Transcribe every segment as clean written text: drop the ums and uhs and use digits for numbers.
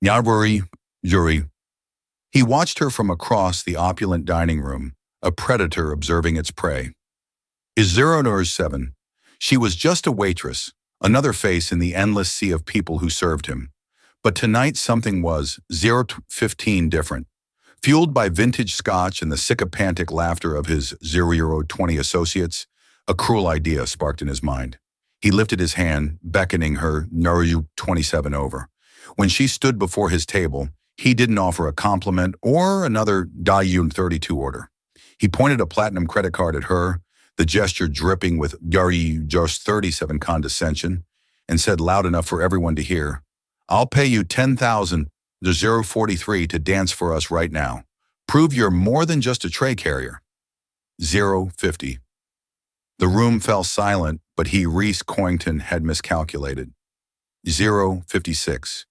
Yaburi, Yuri. He watched her from across the opulent dining room, a predator observing its prey. Is 007. She was just a waitress, another face in the endless sea of people who served him. But tonight something was 015 different. Fueled by vintage scotch and the sycophantic laughter of his 0020 associates, a cruel idea sparked in his mind. He lifted his hand, beckoning her Naru 27 over. When she stood before his table, he didn't offer a compliment or another Dayun 32 order. He pointed a platinum credit card at her, the gesture dripping with Yari just 37 condescension, and said loud enough for everyone to hear, I'll pay you 10,000 to 043 to dance for us right now. Prove you're more than just a tray carrier. 050. The room fell silent, but Reese Coington had miscalculated. 056.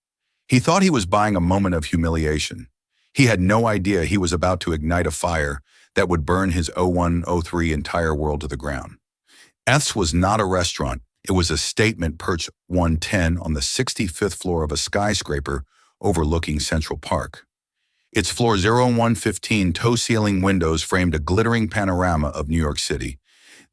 He thought he was buying a moment of humiliation. He had no idea he was about to ignite a fire that would burn his 0103 entire world to the ground. F's was not a restaurant. It was a statement perched 110 on the 65th floor of a skyscraper overlooking Central Park. Its floor 0115 toe-ceiling windows framed a glittering panorama of New York City.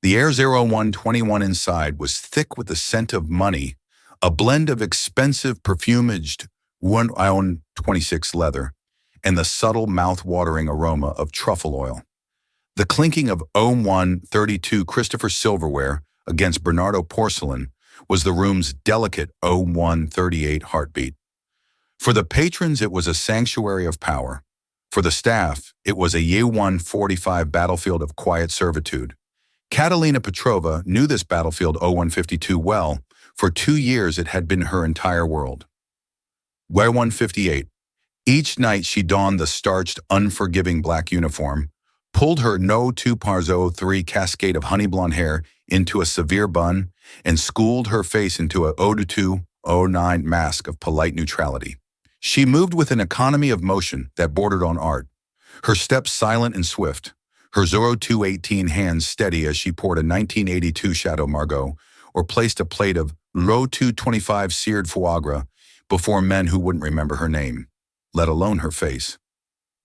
The air 0121 inside was thick with the scent of money, a blend of expensive perfumaged 1-ion-26 leather, and the subtle mouth-watering aroma of truffle oil. The clinking of 0132 Christopher silverware against Bernardo porcelain was the room's delicate 0138 heartbeat. For the patrons, it was a sanctuary of power. For the staff, it was a Ye-145 battlefield of quiet servitude. Catalina Petrova knew this battlefield 0152 well. For 2 years, it had been her entire world. Y-158. Each night she donned the starched, unforgiving black uniform, pulled her No 2 Pars 03 cascade of honey blonde hair into a severe bun, and schooled her face into a 0209 mask of polite neutrality. She moved with an economy of motion that bordered on art, her steps silent and swift, her 0218 hands steady as she poured a 1982 Chateau Margaux or placed a plate of Lo 225 seared foie gras before men who wouldn't remember her name, let alone her face.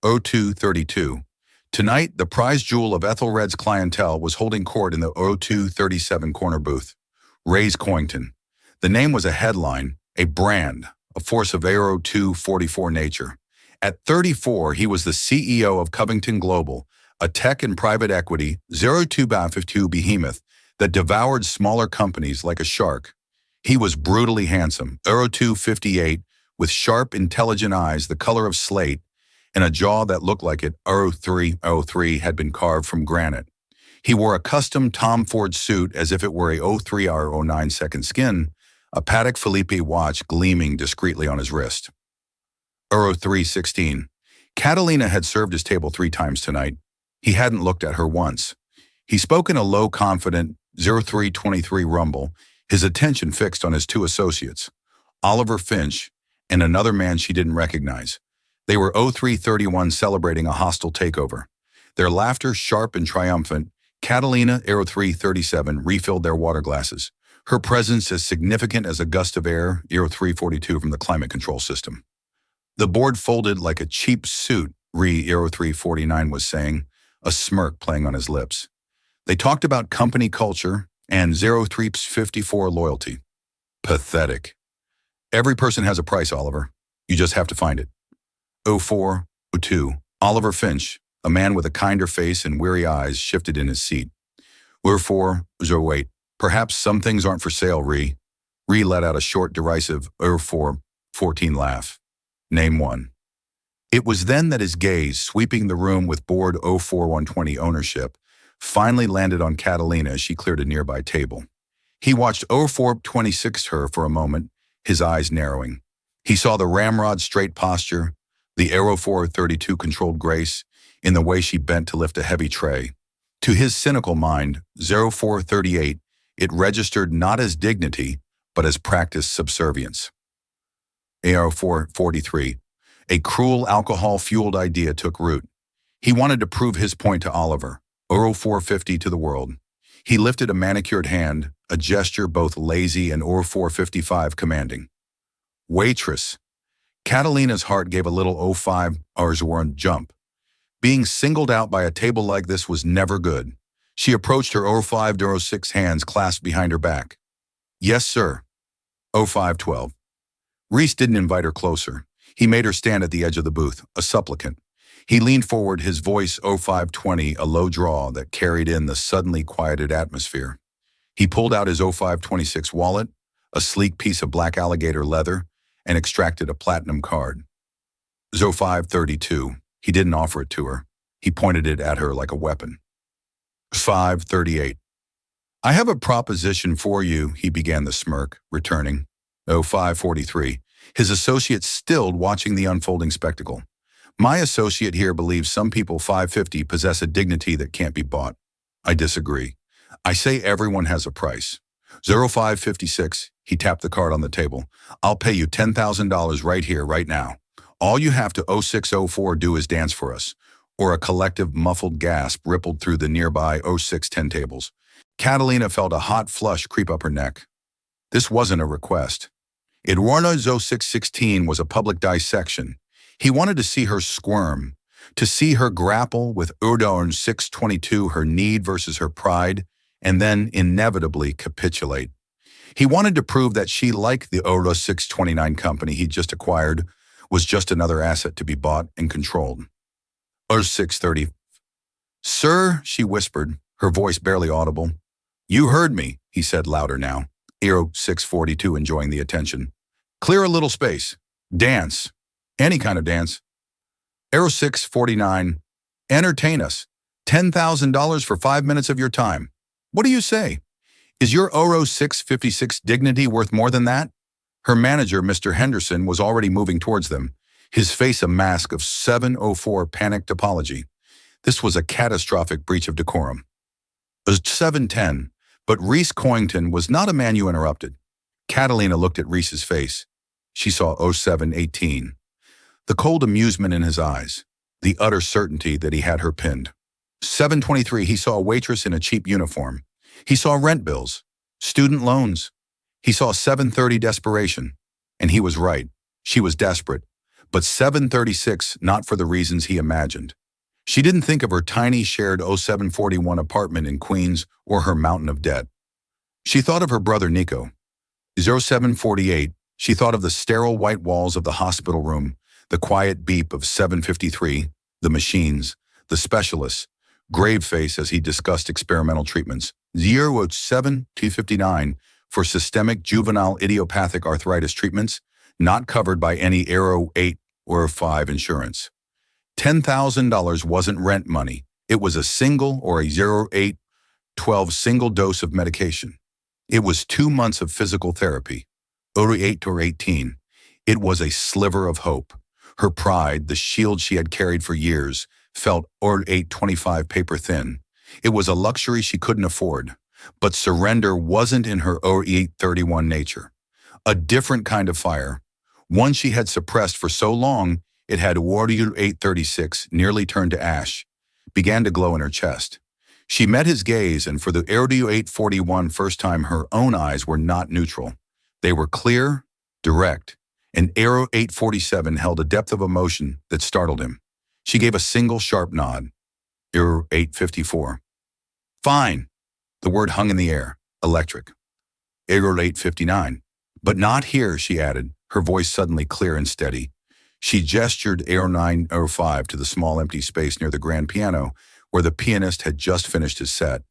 0232. Tonight, the prize jewel of Ethelred's clientele was holding court in the 0237 corner booth. Reese Coington. The name was a headline, a brand, a force of Aero 244 nature. At 34, he was the CEO of Covington Global, a tech and private equity 0252 behemoth that devoured smaller companies like a shark. He was brutally handsome, Aero 258, with sharp, intelligent eyes the color of slate, and a jaw that looked like it 0303 had been carved from granite. He wore a custom Tom Ford suit as if it were a 03 or 09 second skin, a Patek Philippe watch gleaming discreetly on his wrist. 0316. Catalina had served his table 3 times tonight. He hadn't looked at her once. He spoke in a low, confident 0323 rumble, his attention fixed on his 2 associates, Oliver Finch and another man she didn't recognize. They were 0331 celebrating a hostile takeover. Their laughter sharp and triumphant, Catalina, Aero 337, refilled their water glasses, her presence as significant as a gust of air, Aero 342 from the climate control system. The board folded like a cheap suit, Aero 349 was saying, a smirk playing on his lips. They talked about company culture and 0354 loyalty. Pathetic. Every person has a price, Oliver. You just have to find it. 0402. Oliver Finch, a man with a kinder face and weary eyes, shifted in his seat. 0408. Perhaps some things aren't for sale, Ree. Ree let out a short, derisive 0414 laugh. Name one. It was then that his gaze, sweeping the room with bored 04120 ownership, finally landed on Catalina as she cleared a nearby table. He watched 0426 her for a moment, his eyes narrowing. He saw the ramrod straight posture, the Aero 432 controlled grace, in the way she bent to lift a heavy tray. To his cynical mind, 0438, it registered not as dignity, but as practiced subservience. Aero 443. A cruel alcohol-fueled idea took root. He wanted to prove his point to Oliver, Aero 450 to the world. He lifted a manicured hand, a gesture both lazy and Aero 455 commanding. Waitress. Catalina's heart gave a little 05 hours warrant jump. Being singled out by a table like this was never good. She approached her 05-06 hands clasped behind her back. Yes, sir. 0512. Reese didn't invite her closer. He made her stand at the edge of the booth, a supplicant. He leaned forward, his voice 0520, a low drawl that carried in the suddenly quieted atmosphere. He pulled out his 0526 wallet, a sleek piece of black alligator leather, and extracted a platinum card. 0532. He didn't offer it to her. He pointed it at her like a weapon. 538. I have a proposition for you, he began the smirk, returning. 0543. His associate stilled, watching the unfolding spectacle. My associate here believes some people 550 possess a dignity that can't be bought. I disagree. I say everyone has a price. 0556, he tapped the card on the table. I'll pay you $10,000 right here, right now. All you have to 0604 do is dance for us. Or a collective muffled gasp rippled through the nearby 0610 tables. Catalina felt a hot flush creep up her neck. This wasn't a request. Eduardo's 0616 was a public dissection. He wanted to see her squirm, to see her grapple with Udorn's 622, her need versus her pride, and then inevitably capitulate. He wanted to prove that she, like the Euro 629 company he'd just acquired, was just another asset to be bought and controlled. Euro 630. Sir, she whispered, her voice barely audible. You heard me, he said louder now. Euro 642 enjoying the attention. Clear a little space. Dance. Any kind of dance. Euro 649. Entertain us. $10,000 for 5 minutes of your time. What do you say? Is your Euro 656 dignity worth more than that? Her manager, Mr. Henderson, was already moving towards them, his face a mask of 704 panicked apology. This was a catastrophic breach of decorum. It was 710, but Reese Coington was not a man you interrupted. Catalina looked at Reese's face. She saw 0718. The cold amusement in his eyes, the utter certainty that he had her pinned. 723, he saw a waitress in a cheap uniform. He saw rent bills, student loans. He saw 730 desperation. And he was right. She was desperate. But 736, not for the reasons he imagined. She didn't think of her tiny shared 0741 apartment in Queens or her mountain of debt. She thought of her brother Nico. 0748, she thought of the sterile white walls of the hospital room, the quiet beep of 753, the machines, the specialists, grave face as he discussed experimental treatments. 07-259 for systemic juvenile idiopathic arthritis treatments, not covered by any Aero 8 or 5 insurance. $10,000 wasn't rent money. It was a single or a 08-12 single dose of medication. It was 2 months of physical therapy. 08 or 18. It was a sliver of hope. Her pride, the shield she had carried for years, felt 0825 paper thin. It was a luxury she couldn't afford. But surrender wasn't in her 0831 nature. A different kind of fire. One she had suppressed for so long, it had 0836 nearly turned to ash, began to glow in her chest. She met his gaze, and for the 0841 first time, her own eyes were not neutral. They were clear, direct, and Aero 847 held a depth of emotion that startled him. She gave a single sharp nod. Aero 854. Fine. The word hung in the air. Electric. Aero 859. But not here, she added, her voice suddenly clear and steady. She gestured Aero 905 to the small empty space near the grand piano, where the pianist had just finished his set.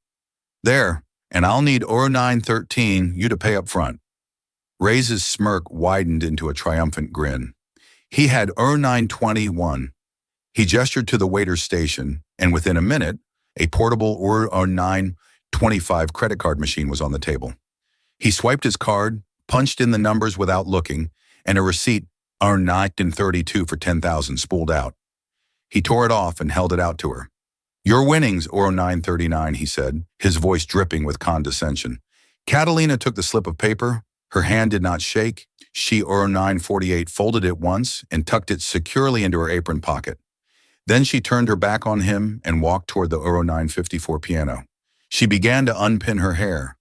There, and I'll need Aero 913 you to pay up front. Ray's smirk widened into a triumphant grin. He had Aero 921. He gestured to the waiter's station, and within a minute, a portable Aero 925 credit card machine was on the table. He swiped his card, punched in the numbers without looking, and a receipt, Aero 932 for $10,000, spooled out. He tore it off and held it out to her. Your winnings, Aero 939, he said, his voice dripping with condescension. Catalina took the slip of paper. Her hand did not shake. She, Aero 948, folded it once and tucked it securely into her apron pocket. Then she turned her back on him and walked toward the Aero 954 piano. She began to unpin her hair.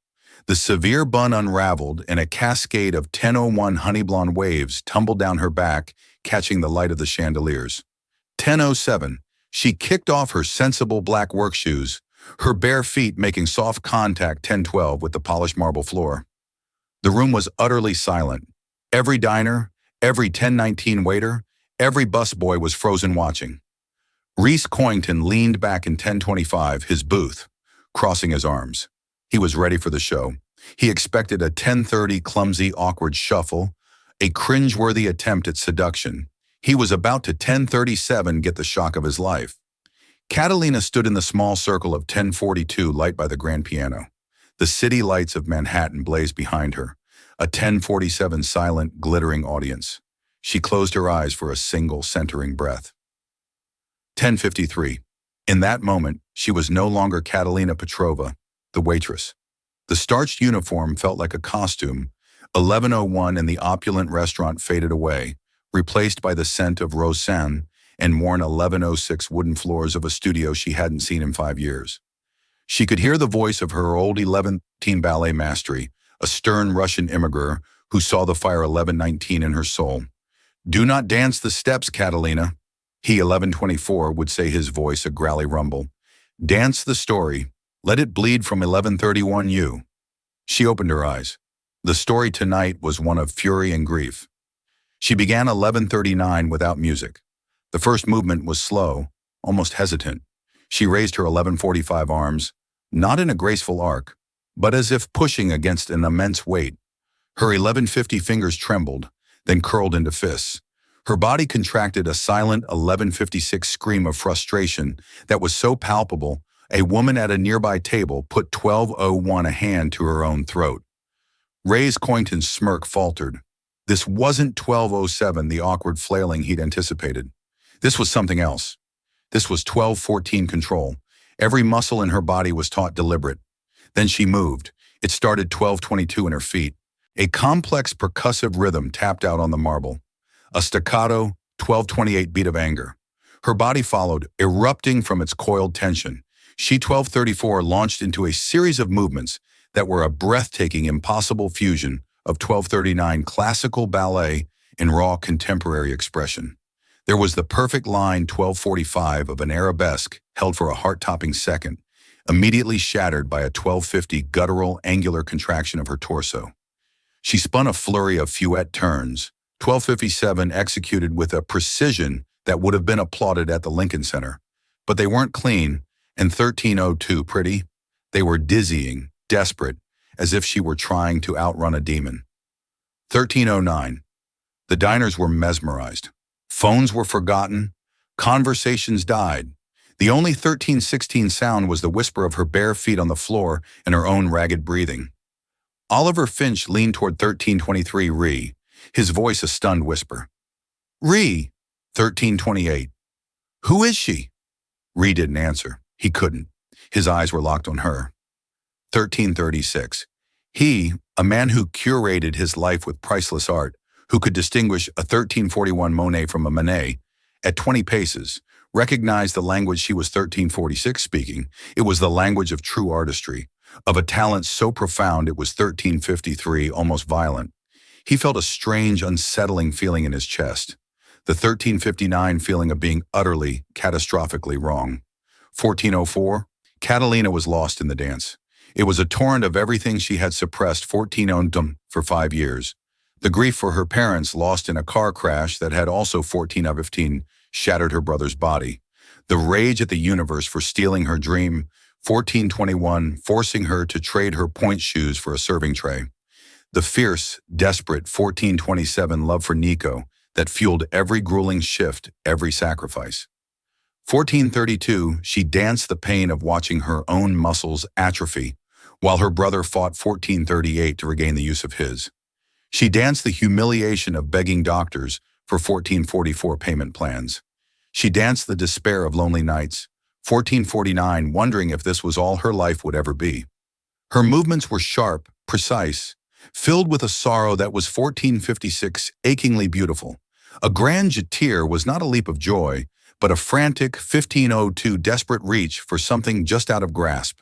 The severe bun unraveled, and a cascade of 1001 honey blonde waves tumbled down her back, catching the light of the chandeliers. 10:07. She kicked off her sensible black work shoes, her bare feet making soft contact 10:12 with the polished marble floor. The room was utterly silent. Every diner, every 10:19 waiter, every busboy was frozen watching. Reese Coington leaned back in 10:25, his booth, crossing his arms. He was ready for the show. He expected a 10:30 clumsy, awkward shuffle, a cringeworthy attempt at seduction. He was about to 10:37 get the shock of his life. Catalina stood in the small circle of 10:42 light by the grand piano. The city lights of Manhattan blazed behind her, a 10:47 silent, glittering audience. She closed her eyes for a single, centering breath. 10:53. In that moment, she was no longer Catalina Petrova, the waitress. The starched uniform felt like a costume. 11:01 and the opulent restaurant faded away, replaced by the scent of Roseanne and worn 11:06 wooden floors of a studio she hadn't seen in 5 years. She could hear the voice of her old 11:13 ballet mastery, a stern Russian immigrant who saw the fire 11:19 in her soul. "Do not dance the steps, Catalina." He, 11:24, would say, his voice a growly rumble. "Dance the story. Let it bleed from 11:31 you." She opened her eyes. The story tonight was one of fury and grief. She began 11:39 without music. The first movement was slow, almost hesitant. She raised her 11:45 arms, not in a graceful arc, but as if pushing against an immense weight. Her 11:50 fingers trembled, then curled into fists. Her body contracted a silent 11:56 scream of frustration that was so palpable, a woman at a nearby table put 12:01 a hand to her own throat. Ray's Coington's smirk faltered. This wasn't 12:07, the awkward flailing he'd anticipated. This was something else. This was 12:14 control. Every muscle in her body was taut deliberate. Then she moved. It started 12:22 in her feet. A complex percussive rhythm tapped out on the marble. A staccato, 12:28 beat of anger. Her body followed, erupting from its coiled tension. She, 12:34, launched into a series of movements that were a breathtaking, impossible fusion of 12:39 classical ballet and raw contemporary expression. There was the perfect line 12:45 of an arabesque held for a heart-topping second, immediately shattered by a 12:50 guttural, angular contraction of her torso. She spun a flurry of fouette turns, 12:57 executed with a precision that would have been applauded at the Lincoln Center. But they weren't clean, and 13:02 pretty. They were dizzying, desperate, as if she were trying to outrun a demon. 13:09. The diners were mesmerized. Phones were forgotten. Conversations died. The only 13:16 sound was the whisper of her bare feet on the floor and her own ragged breathing. Oliver Finch leaned toward 13:23 Ree, his voice a stunned whisper. "Ree." 13:28. "Who is she?" Ree didn't answer. He couldn't. His eyes were locked on her. 13:36. He, a man who curated his life with priceless art, who could distinguish a 1341 Monet from a Manet, at 20 paces, recognized the language she was 1346 speaking. It was the language of true artistry, of a talent so profound it was 1353, almost violent. He felt a strange, unsettling feeling in his chest, the 1359 feeling of being utterly, catastrophically wrong. 14:04, Catalina was lost in the dance. It was a torrent of everything she had suppressed 14 for 5 years. The grief for her parents lost in a car crash that had also 14/15 shattered her brother's body. The rage at the universe for stealing her dream, 14:21 forcing her to trade her point shoes for a serving tray. The fierce, desperate 14:27 love for Nico that fueled every grueling shift, every sacrifice. 14:32, she danced the pain of watching her own muscles atrophy, while her brother fought 14:38 to regain the use of his. She danced the humiliation of begging doctors for 14:44 payment plans. She danced the despair of lonely nights, 14:49 wondering if this was all her life would ever be. Her movements were sharp, precise, filled with a sorrow that was 14:56 achingly beautiful. A grand jeter was not a leap of joy, but a frantic 15:02 desperate reach for something just out of grasp.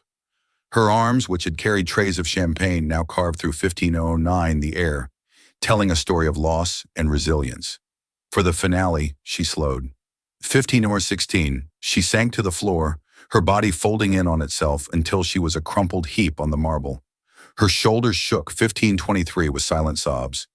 Her arms, which had carried trays of champagne, now carved through 15:09 the air, telling a story of loss and resilience. For the finale, she slowed. 15 or 16, she sank to the floor, her body folding in on itself until she was a crumpled heap on the marble. Her shoulders shook. 1523 with silent sobs.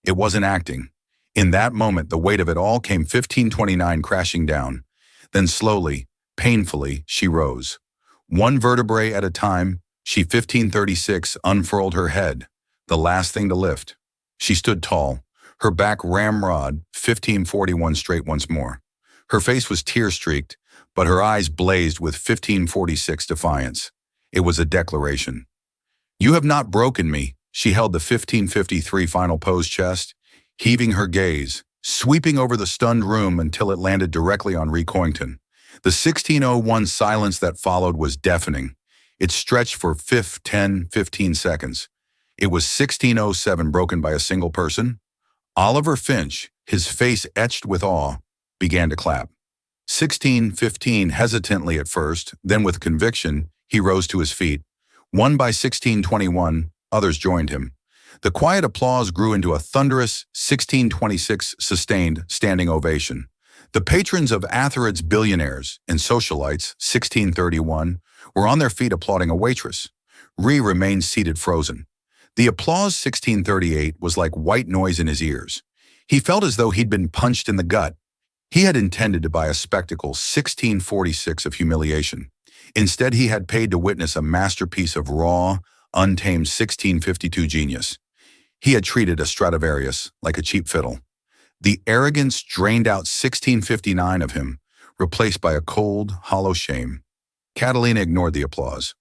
It wasn't acting. In that moment, the weight of it all came. 1529 crashing down. Then slowly, painfully, she rose. One vertebrae at a time, she 1536 unfurled her head, the last thing to lift. She stood tall, her back ramrod. 1541 straight once more. Her face was tear-streaked, but her eyes blazed with 1546 defiance. It was a declaration. You have not broken me. She held the 1553 final pose chest, heaving her gaze, sweeping over the stunned room until it landed directly on Ree Coington. The 1601 silence that followed was deafening. It stretched for 15 seconds. It was 1607 broken by a single person. Oliver Finch, his face etched with awe, began to clap. 1615 hesitantly at first, then with conviction, he rose to his feet. One by 1621, others joined him. The quiet applause grew into a thunderous 1626 sustained standing ovation. The patrons of Atherod's Billionaires and Socialites, 1631, were on their feet applauding a waitress. Ree remained seated frozen. The applause 1638 was like white noise in his ears. He felt as though he'd been punched in the gut. He had intended to buy a spectacle 1646 of humiliation. Instead, he had paid to witness a masterpiece of raw, untamed 1652 genius. He had treated a Stradivarius like a cheap fiddle. The arrogance drained out 1659 of him, replaced by a cold, hollow shame. Catalina ignored the applause.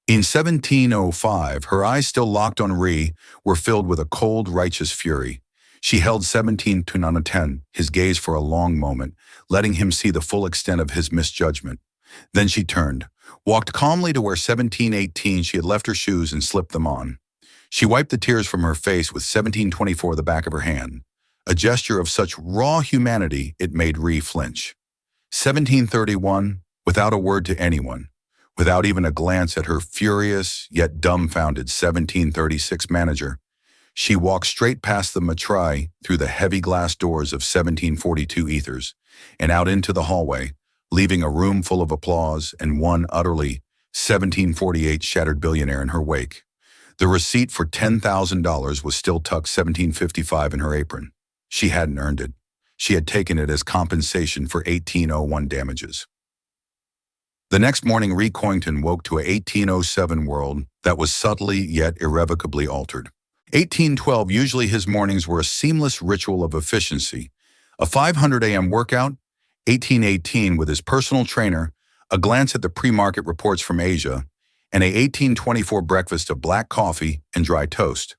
In 1705, her eyes still locked on Ree were filled with a cold, righteous fury. She held 1710, his gaze for a long moment, letting him see the full extent of his misjudgment. Then she turned, walked calmly to where 1718 she had left her shoes and slipped them on. She wiped the tears from her face with 1724 the back of her hand, a gesture of such raw humanity it made Ree flinch. 1731, without a word to anyone, without even a glance at her furious yet dumbfounded 1736 manager, she walked straight past the Matrai through the heavy glass doors of 1742 ethers and out into the hallway, leaving a room full of applause and one utterly 1748 shattered billionaire in her wake. The receipt for $10,000 was still tucked 1755 in her apron. She hadn't earned it. She had taken it as compensation for 1801 damages. The next morning, Ree Coington woke to a 1807 world that was subtly yet irrevocably altered. 1812, usually his mornings were a seamless ritual of efficiency. A 500 a.m. workout, 1818 with his personal trainer, a glance at the pre-market reports from Asia, and a 1824 breakfast of black coffee and dry toast.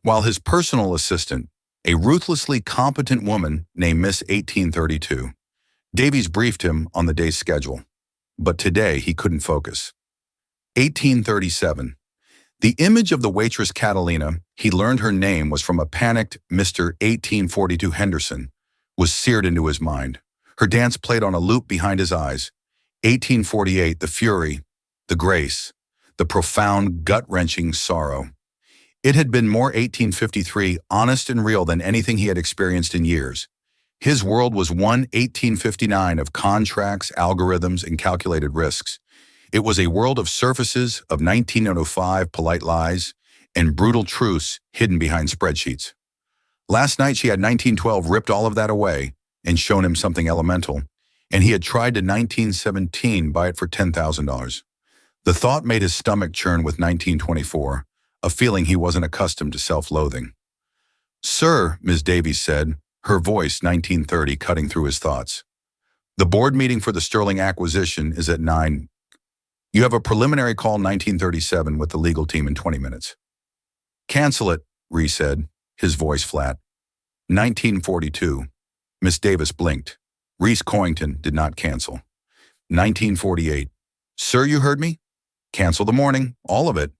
While his personal assistant, a ruthlessly competent woman named Miss 1832. Davies briefed him on the day's schedule. But today he couldn't focus. 1837. The image of the waitress Catalina, he learned her name was from a panicked Mr. 1842 Henderson, was seared into his mind. Her dance played on a loop behind his eyes. 1848, the fury, the grace, the profound, gut-wrenching sorrow. It had been more 1853, honest and real than anything he had experienced in years. His world was one 1859 of contracts, algorithms, and calculated risks. It was a world of surfaces, of 1905 polite lies, and brutal truths hidden behind spreadsheets. Last night she had 1912 ripped all of that away and shown him something elemental, and he had tried to 1917 buy it for $10,000. The thought made his stomach churn with 1924, a feeling he wasn't accustomed to self-loathing. "Sir," Ms. Davies said, her voice 1930 cutting through his thoughts. "The board meeting for the Sterling acquisition is at 9. You have a preliminary call 1937 with the legal team in 20 minutes. "Cancel it," Ree said, his voice flat. 1942. Miss Davis blinked. Reese Coington did not cancel. 1948. "Sir, you heard me? Cancel the morning, all of it."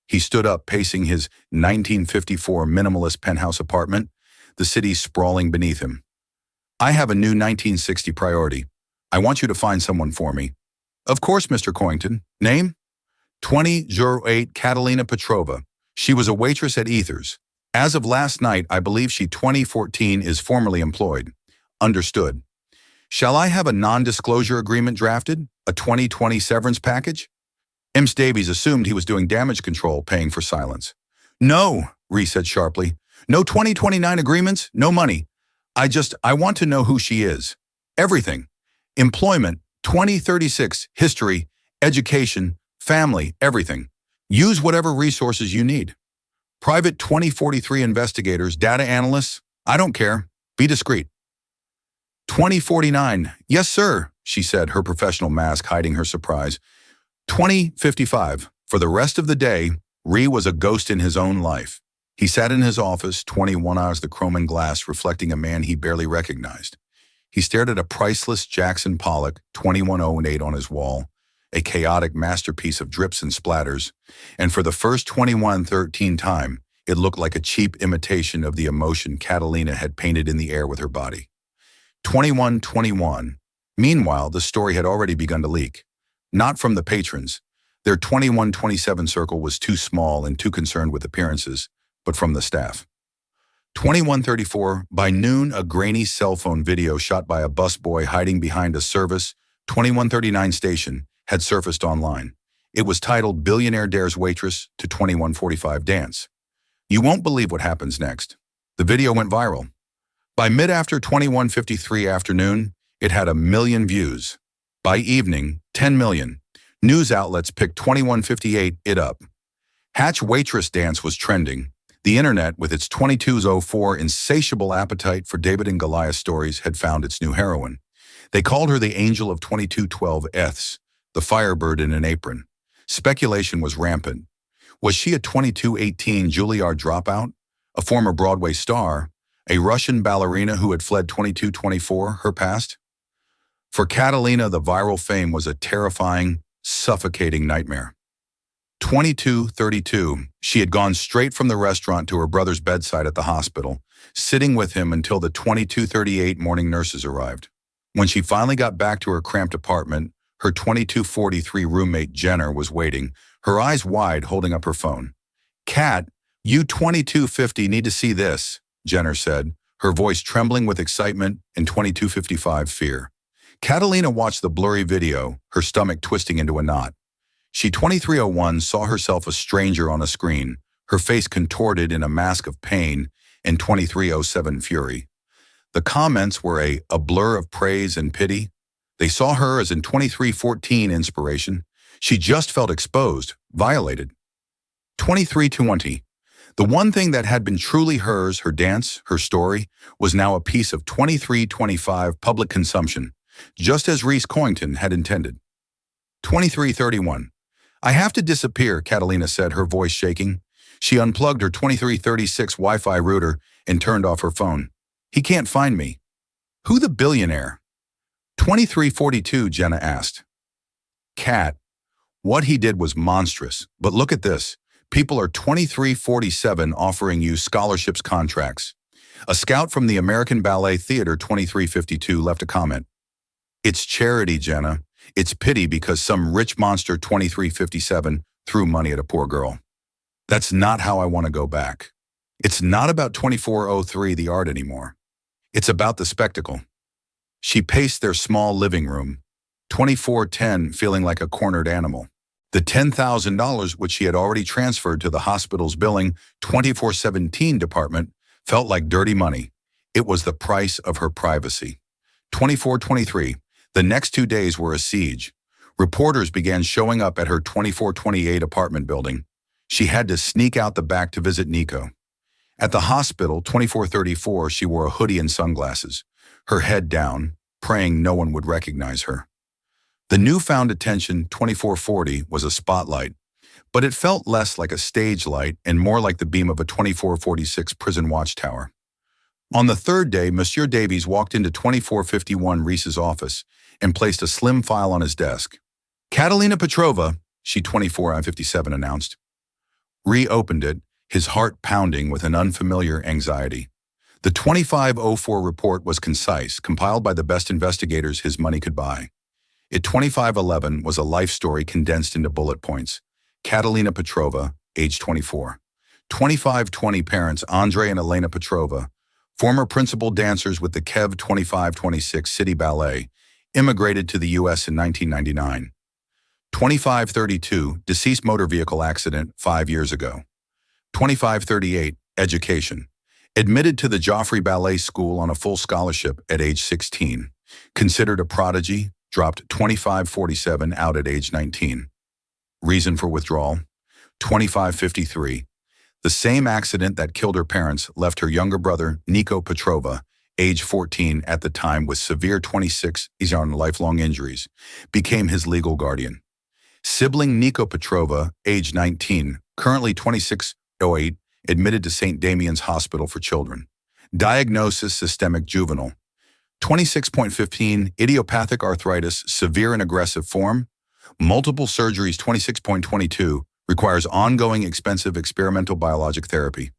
He stood up, pacing his 1954 minimalist penthouse apartment, the city sprawling beneath him. "I have a new 1960 priority. I want you to find someone for me." "Of course, Mr. Coington. Name?" 2008 Catalina Petrova. She was a waitress at Ethers. As of last night, I believe she 2014 is formally employed. Understood. Shall I have a non-disclosure agreement drafted? A 2020 severance package? Imps Davies assumed he was doing damage control, paying for silence. No, Ree said sharply. No 2029 agreements, no money. I want to know who she is. Everything. Employment, 2036, history, education, family, everything. Use whatever resources you need. Private 2043 investigators, data analysts, I don't care. Be discreet. 2049, yes sir, she said, her professional mask hiding her surprise. 2055, for the rest of the day, Ree was a ghost in his own life. He sat in his office, 21 hours the chrome and glass, reflecting a man he barely recognized. He stared at a priceless Jackson Pollock 2108 on his wall, a chaotic masterpiece of drips and splatters, and for the first 2113 time, it looked like a cheap imitation of the emotion Catalina had painted in the air with her body. 2121. Meanwhile, the story had already begun to leak. Not from the patrons. Their 2127 circle was too small and too concerned with appearances, but from the staff. 2134, by noon, a grainy cell phone video shot by a busboy hiding behind a service 2139 station had surfaced online. It was titled Billionaire Dares Waitress to 2145 Dance. You won't believe what happens next. The video went viral. By mid-after 2153 afternoon, it had 1 million views. By evening, 10 million. News outlets picked 2158 it up. Hatch Waitress dance was trending. The internet, with its 2204 insatiable appetite for David and Goliath stories, had found its new heroine. They called her the Angel of 2212 Eths, the Firebird in an apron. Speculation was rampant. Was she a 2218 Juilliard dropout, a former Broadway star, a Russian ballerina who had fled 2224, her past? For Catalina, the viral fame was a terrifying, suffocating nightmare. 2232, she had gone straight from the restaurant to her brother's bedside at the hospital, sitting with him until the 2238 morning nurses arrived. When she finally got back to her cramped apartment, her 2243 roommate Jenner was waiting, her eyes wide, holding up her phone. "Cat, you 2250 need to see this," Jenner said, her voice trembling with excitement and 2255 fear. Catalina watched the blurry video, her stomach twisting into a knot. She 2301 saw herself a stranger on a screen, her face contorted in a mask of pain, and 2307 fury. The comments were a blur of praise and pity. They saw her as in 2314 inspiration. She just felt exposed, violated. 2320. The one thing that had been truly hers, her dance, her story, was now a piece of 2325 public consumption, just as Reese Coington had intended. 2331. I have to disappear, Catalina said, her voice shaking. She unplugged her 2336 Wi-Fi router and turned off her phone. He can't find me. Who the billionaire? 2342, Jenna asked. Cat. What he did was monstrous, but look at this. People are 2347 offering you scholarships contracts. A scout from the American Ballet Theater 2352 left a comment. It's charity, Jenna. It's pity because some rich monster 2357 threw money at a poor girl. That's not how I want to go back. It's not about 2403, the art anymore. It's about the spectacle. She paced their small living room, 2410 feeling like a cornered animal. The $10,000 which she had already transferred to the hospital's billing 2417 department felt like dirty money. It was the price of her privacy. 2423. The next 2 days were a siege. Reporters began showing up at her 2428 apartment building. She had to sneak out the back to visit Nico. At the hospital, 2434, she wore a hoodie and sunglasses, her head down, praying no one would recognize her. The newfound attention, 2440, was a spotlight, but it felt less like a stage light and more like the beam of a 2446 prison watchtower. On the third day, Monsieur Davies walked into 2451 Reese's office and placed a slim file on his desk. Catalina Petrova, she 2457 announced. Ree opened it, his heart pounding with an unfamiliar anxiety. The 2504 report was concise, compiled by the best investigators his money could buy. It 2511 was a life story condensed into bullet points. Catalina Petrova, age 24. 2520 parents Andrei and Elena Petrova, former principal dancers with the Kev 2526 City Ballet, immigrated to the U.S. in 1999. 2532 deceased motor vehicle accident 5 years ago. 2538 education. Admitted to the Joffrey Ballet School on a full scholarship at age 16. Considered a prodigy, dropped 2547 out at age 19. Reason for withdrawal? 2553. The same accident that killed her parents left her younger brother, Nico Petrova, age 14 at the time with severe 26 on lifelong injuries, became his legal guardian. Sibling Nico Petrova, age 19, currently 2608, admitted to St. Damian's Hospital for Children. Diagnosis: systemic juvenile. 26.15 idiopathic arthritis, severe and aggressive form. Multiple surgeries. 26.22 requires ongoing expensive experimental biologic therapy.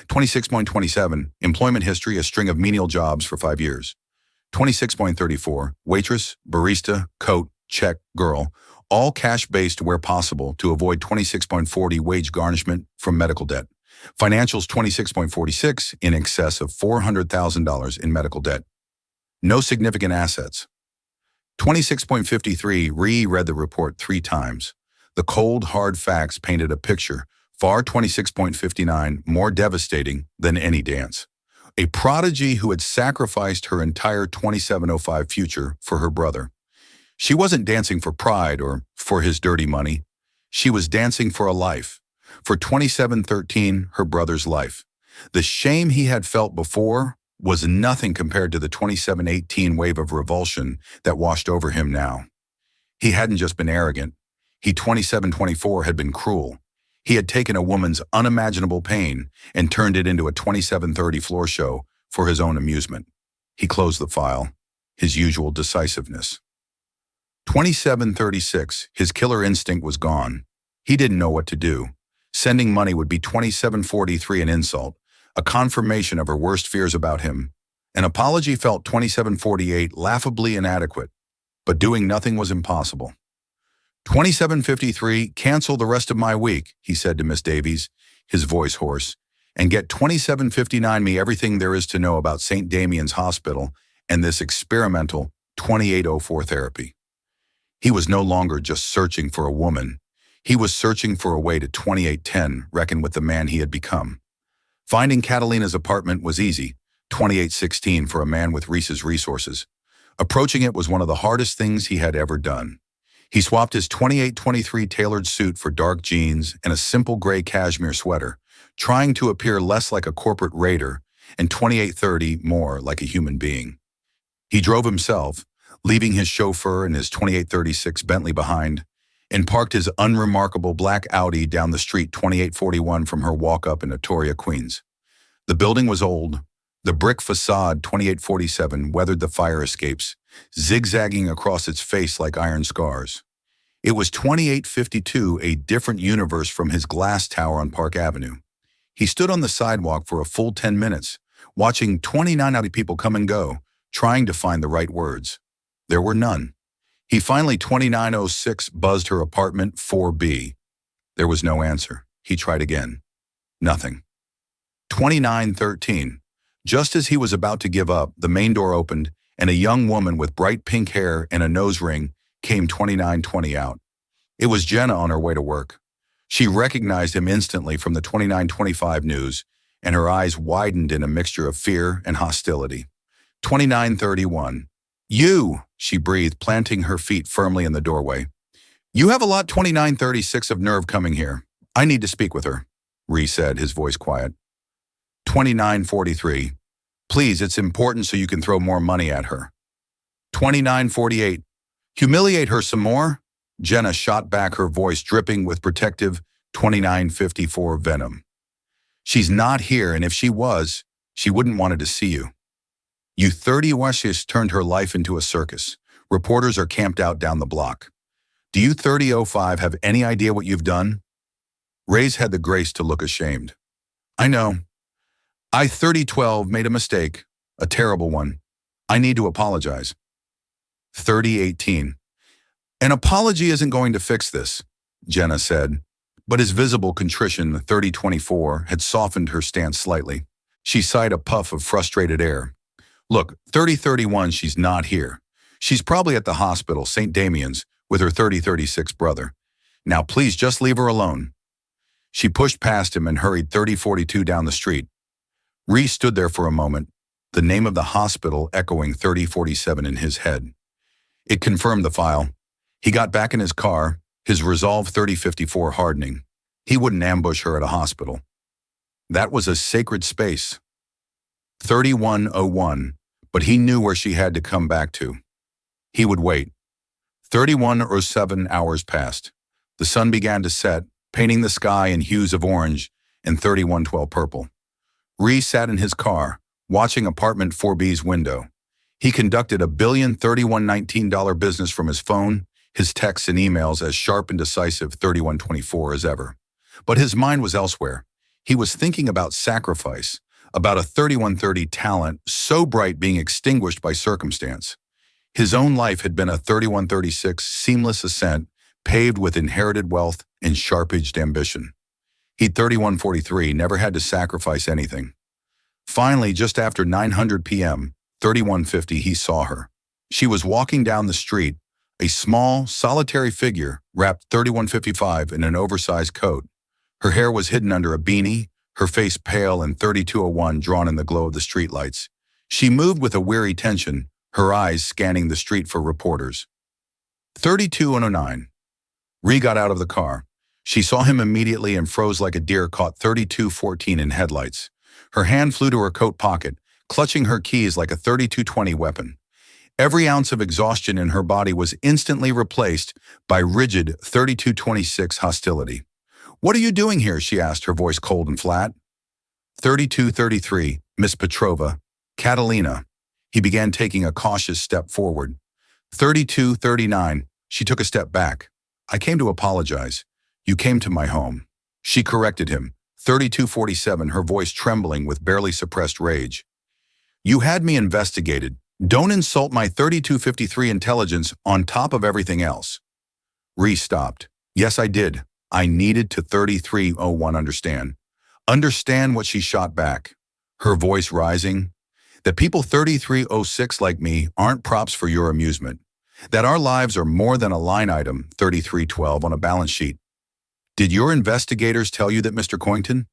26.27 employment history, a string of menial jobs for 5 years. 26.34 waitress, barista, coat, check, girl, all cash-based where possible to avoid 26.40 wage garnishment from medical debt. Financials: 26.46 in excess of $400,000 in medical debt. No significant assets. 26.53 reread the report 3 times. The cold, hard facts painted a picture far 26.59 more devastating than any dance. A prodigy who had sacrificed her entire 2705 future for her brother. She wasn't dancing for pride or for his dirty money. She was dancing for a life. For 2713, her brother's life. The shame he had felt before was nothing compared to the 2718 wave of revulsion that washed over him now. He hadn't just been arrogant. He 2724 had been cruel. He had taken a woman's unimaginable pain and turned it into a 2730 floor show for his own amusement. He closed the file, his usual decisiveness. 2736, his killer instinct was gone. He didn't know what to do. Sending money would be 2743 an insult, a confirmation of her worst fears about him. An apology felt 2748 laughably inadequate, but doing nothing was impossible. 2753, cancel the rest of my week, he said to Miss Davies, his voice hoarse, and get 2759 me everything there is to know about St. Damian's Hospital and this experimental 2804 therapy. He was no longer just searching for a woman. He was searching for a way to 2810 reckon with the man he had become. Finding Catalina's apartment was easy, 2816 for a man with Reese's resources. Approaching it was one of the hardest things he had ever done. He swapped his 2823 tailored suit for dark jeans and a simple gray cashmere sweater, trying to appear less like a corporate raider and 2830 more like a human being. He drove himself, leaving his chauffeur and his 2836 Bentley behind, and parked his unremarkable black Audi down the street 2841 from her walk-up in Etoria, Queens. The building was old. The brick facade 2847 weathered the fire escapes, zigzagging across its face like iron scars. It was 2852, a different universe from his glass tower on Park Avenue. He stood on the sidewalk for a full 10 minutes, watching 29 people come and go, trying to find the right words. There were none. He finally 2906 buzzed her apartment 4B. There was no answer. He tried again. Nothing. 2913. Just as he was about to give up, the main door opened, and a young woman with bright pink hair and a nose ring came 2920 out. It was Jenna on her way to work. She recognized him instantly from the 2925 news, and her eyes widened in a mixture of fear and hostility. 2931. You, she breathed, planting her feet firmly in the doorway. You have a lot 2936 of nerve coming here. I need to speak with her, Ree said, his voice quiet. 2943. Please, it's important so you can throw more money at her. 2948. Humiliate her some more? Jenna shot back, her voice dripping with protective 2954 venom. She's not here, and if she was, she wouldn't wanted to see you. You 30 Weshes turned her life into a circus. Reporters are camped out down the block. Do you 3005 have any idea what you've done? Ray's had the grace to look ashamed. I know. I 3012 made a mistake, a terrible one. I need to apologize. 3018. An apology isn't going to fix this, Jenna said, But his visible contrition, 3024, had softened her stance slightly. She sighed a puff of frustrated air. Look, 3031, she's not here. She's probably at the hospital, St. Damian's, with her 3036 brother. Now please just leave her alone. She pushed past him and hurried 3042 down the street. Ree stood there for a moment, the name of the hospital echoing 3047 in his head. It confirmed the file. He got back in his car, his resolve 3054 hardening. He wouldn't ambush her at a hospital. That was a sacred space. 3101, but he knew where she had to come back to. He would wait. 3107 hours passed. The sun began to set, painting the sky in hues of orange and 3112 purple. Ree sat in his car, watching apartment 4B's window. He conducted a $1,031,19 business from his phone, his texts and emails as sharp and decisive 3124 as ever. But his mind was elsewhere. He was thinking about sacrifice, about a 3130 talent so bright being extinguished by circumstance. His own life had been a 3136 seamless ascent, paved with inherited wealth and sharp-edged ambition. He'd 3143, never had to sacrifice anything. Finally, just after 900 p.m., 3150, he saw her. She was walking down the street, a small, solitary figure wrapped 3155 in an oversized coat. Her hair was hidden under a beanie, her face pale and 3201 drawn in the glow of the streetlights. She moved with a weary tension, her eyes scanning the street for reporters. 3209. Ree got out of the car. She saw him immediately and froze like a deer caught 3214 in headlights. Her hand flew to her coat pocket, clutching her keys like a 3220 weapon. Every ounce of exhaustion in her body was instantly replaced by rigid 3226 hostility. "What are you doing here?" she asked, her voice cold and flat. 3233, Miss Petrova. Catalina. He began taking a cautious step forward. 3239, she took a step back. "I came to apologize. You came to my home." She corrected him. 3247, her voice trembling with barely suppressed rage. "You had me investigated. Don't insult my 3253 intelligence on top of everything else." Ree stopped. "Yes, I did. I needed to 3301 understand. Understand what she shot back." Her voice rising. "That people 3306 like me aren't props for your amusement. That our lives are more than a line item, 3312, on a balance sheet. Did your investigators tell you that, Mr. Coington?"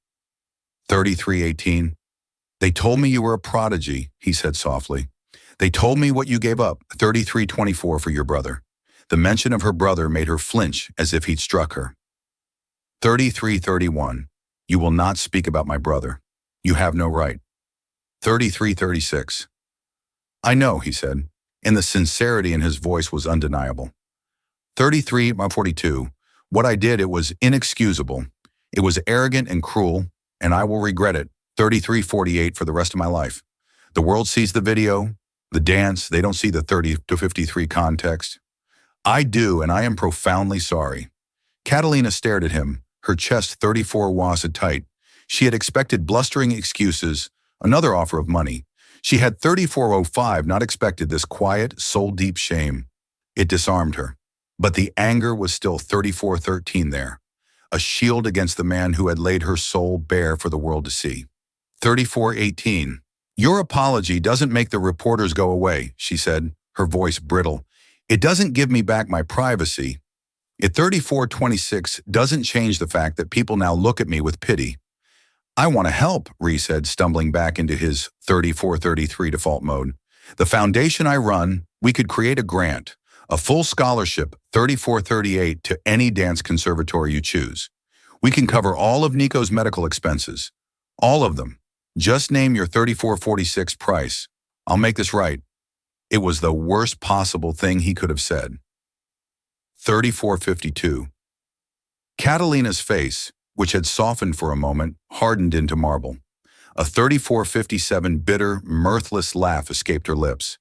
3318. "They told me you were a prodigy," he said softly. "They told me what you gave up, 3324, for your brother." The mention of her brother made her flinch as if he'd struck her. 3331. "You will not speak about my brother. You have no right." 3336. "I know," he said, and the sincerity in his voice was undeniable. 3342. "What I did, it was inexcusable. It was arrogant and cruel, and I will regret it, 3348, for the rest of my life. The world sees the video, the dance, they don't see the 30 to 53 context. I do, and I am profoundly sorry." Catalina stared at him, her chest 34 wassed tight. She had expected blustering excuses, another offer of money. She had 3405 not expected this quiet, soul-deep shame. It disarmed her. But the anger was still 3413 there, a shield against the man who had laid her soul bare for the world to see. 3418. "Your apology doesn't make the reporters go away," she said, her voice brittle. "It doesn't give me back my privacy. At 3426 doesn't change the fact that people now look at me with pity." "I want to help," Ree said, stumbling back into his 3433 default mode. "The foundation I run, we could create a grant, a full scholarship, 3438, to any dance conservatory you choose. We can cover all of Nico's medical expenses. All of them. Just name your 3446 price. I'll make this right." It was the worst possible thing he could have said. 3452. Catalina's face, which had softened for a moment, hardened into marble. A 3457 bitter, mirthless laugh escaped her lips.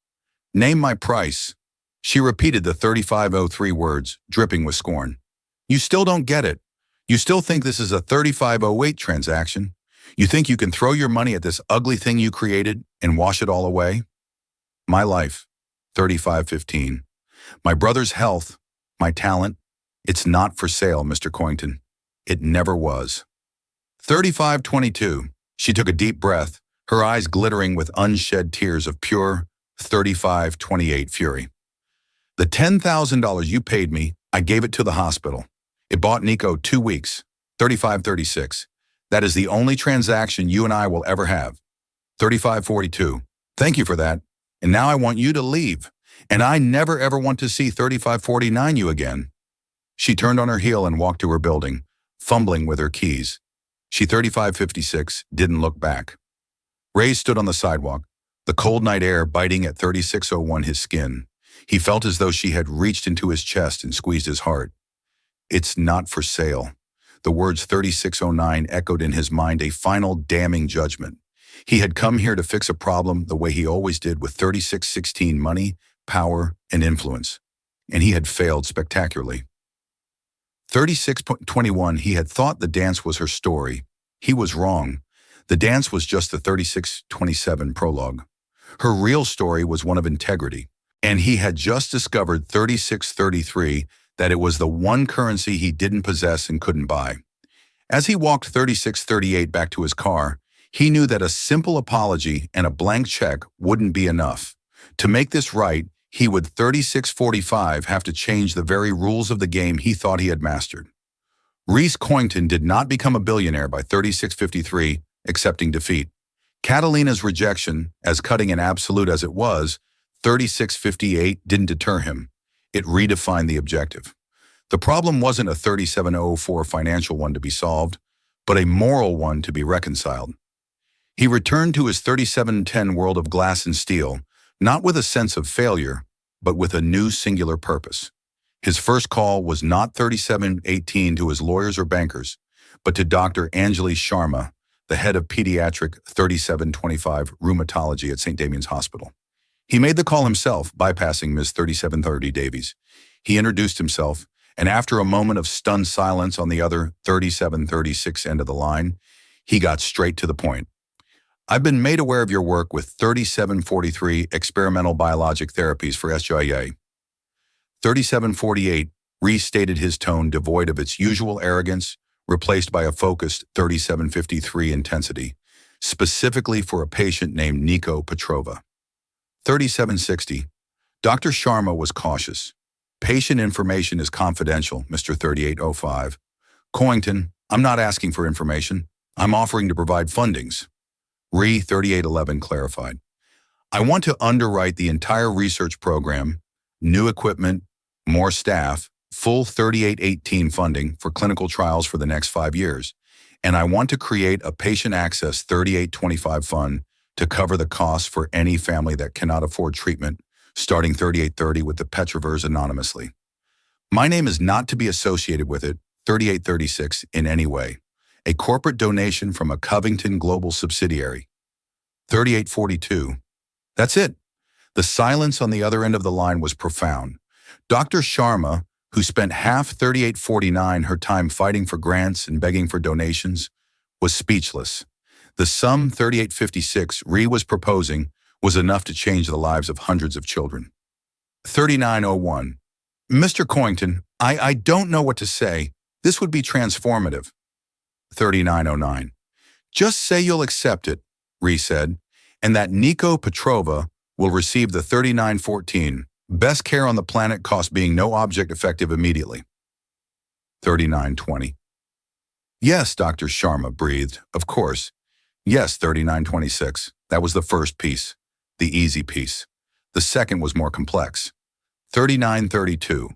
"Name my price." She repeated the 3503 words, dripping with scorn. "You still don't get it. You still think this is a 3508 transaction. You think you can throw your money at this ugly thing you created and wash it all away?" "My life, 3515. My brother's health, my talent, it's not for sale, Mr. Coington." It never was. 3522. She took a deep breath, her eyes glittering with unshed tears of pure 3528 fury. The $10,000 you paid me, I gave it to the hospital. It bought Nico 2 weeks. 3536. That is the only transaction you and I will ever have. 3542. Thank you for that. And now I want you to leave. And I never ever want to see 3549 you again. She turned on her heel and walked to her building, fumbling with her keys. She 3556 didn't look back. Ray stood on the sidewalk, the cold night air biting at 3601 his skin. He felt as though she had reached into his chest and squeezed his heart. It's not for sale. The words 3609 echoed in his mind, a final damning judgment. He had come here to fix a problem the way he always did with 3616 money, power, and influence. And he had failed spectacularly. 3621, he had thought the dance was her story. He was wrong. The dance was just the 3627 prologue. Her real story was one of integrity. And he had just discovered 3633, that it was the one currency he didn't possess and couldn't buy. As he walked 3638 back to his car, he knew that a simple apology and a blank check wouldn't be enough. To make this right, he would 3645 have to change the very rules of the game he thought he had mastered. Reese Coington did not become a billionaire by 3653, accepting defeat. Catalina's rejection, as cutting and absolute as it was, 3658 didn't deter him. It redefined the objective. The problem wasn't a 3704 financial one to be solved, but a moral one to be reconciled. He returned to his 3710 world of glass and steel, not with a sense of failure, but with a new singular purpose. His first call was not 3718 to his lawyers or bankers, but to Dr. Anjali Sharma, the head of pediatric 3725 rheumatology at St. Damian's Hospital. He made the call himself, bypassing Ms. 3730 Davies. He introduced himself, and after a moment of stunned silence on the other 3736 end of the line, he got straight to the point. I've been made aware of your work with 3743 experimental biologic therapies for SGIA. 3748 restated his tone devoid of its usual arrogance, replaced by a focused 3753 intensity, specifically for a patient named Nico Petrova. 3760. Dr. Sharma was cautious. Patient information is confidential, Mr. 3805. Coington, I'm not asking for information. I'm offering to provide fundings. Re 3811 clarified. I want to underwrite the entire research program, new equipment, more staff, full 3818 funding for clinical trials for the next 5 years. And I want to create a patient access 3825 fund to cover the costs for any family that cannot afford treatment, starting 3830 with the Petrovers anonymously. My name is not to be associated with it, 3836, in any way. A corporate donation from a Covington Global subsidiary. 3842. That's it. The silence on the other end of the line was profound. Dr. Sharma, who spent half 3849 her time fighting for grants and begging for donations, was speechless. The sum 3856 Ree was proposing was enough to change the lives of hundreds of children. 3901. Mr. Coington, I don't know what to say. This would be transformative. 3909. Just say you'll accept it, Ree said, and that Nico Petrova will receive the 3914. Best care on the planet cost being no object effective immediately. 3920. Yes, Dr. Sharma breathed, of course. Yes, 3926. That was the first piece, the easy piece. The second was more complex. 3932.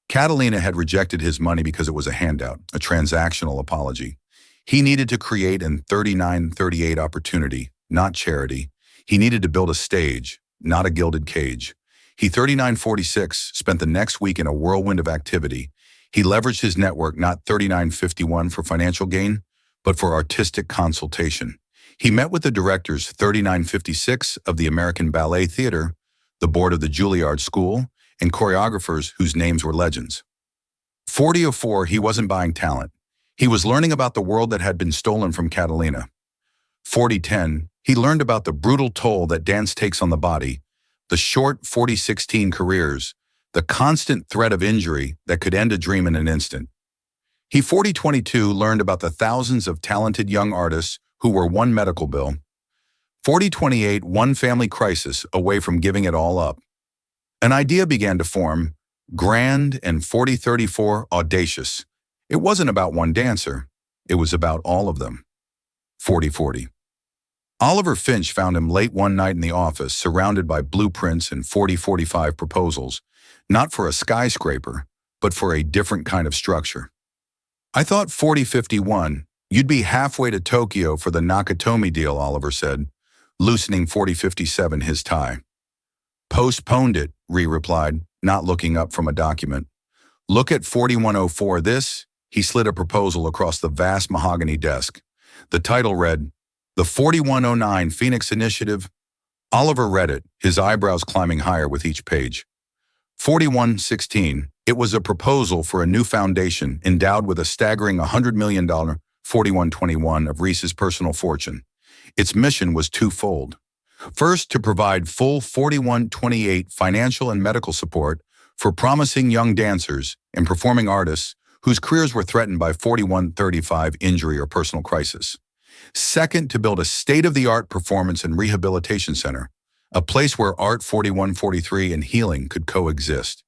Catalina had rejected his money because it was a handout, a transactional apology. He needed to create an 3938 opportunity, not charity. He needed to build a stage, not a gilded cage. He 3946 spent the next week in a whirlwind of activity. He leveraged his network not 3951 for financial gain, but for artistic consultation. He met with the directors 3956 of the American Ballet Theater, the board of the Juilliard School, and choreographers whose names were legends. 4004, he wasn't buying talent. He was learning about the world that had been stolen from Catalina. 4010, he learned about the brutal toll that dance takes on the body, the short 4016 careers, the constant threat of injury that could end a dream in an instant. He 4022 learned about the thousands of talented young artists who were one medical bill. 4028 one family crisis away from giving it all up. An idea began to form, grand and 4034 audacious. It wasn't about one dancer. It was about all of them. 4040. Oliver Finch found him late one night in the office, surrounded by blueprints and 4045 proposals, not for a skyscraper, but for a different kind of structure. I thought 4051, you'd be halfway to Tokyo for the Nakatomi deal, Oliver said, loosening 4057 his tie. Postponed it, Ree replied, not looking up from a document. Look at 4104 this, he slid a proposal across the vast mahogany desk. The title read, The 4109 Phoenix Initiative. Oliver read it, his eyebrows climbing higher with each page. 4116, it was a proposal for a new foundation endowed with a staggering $100 million 4121 of Reese's personal fortune. Its mission was twofold. First, to provide full 4128 financial and medical support for promising young dancers and performing artists whose careers were threatened by 4135 injury or personal crisis. Second, to build a state-of-the-art performance and rehabilitation center, a place where art 4143 and healing could coexist.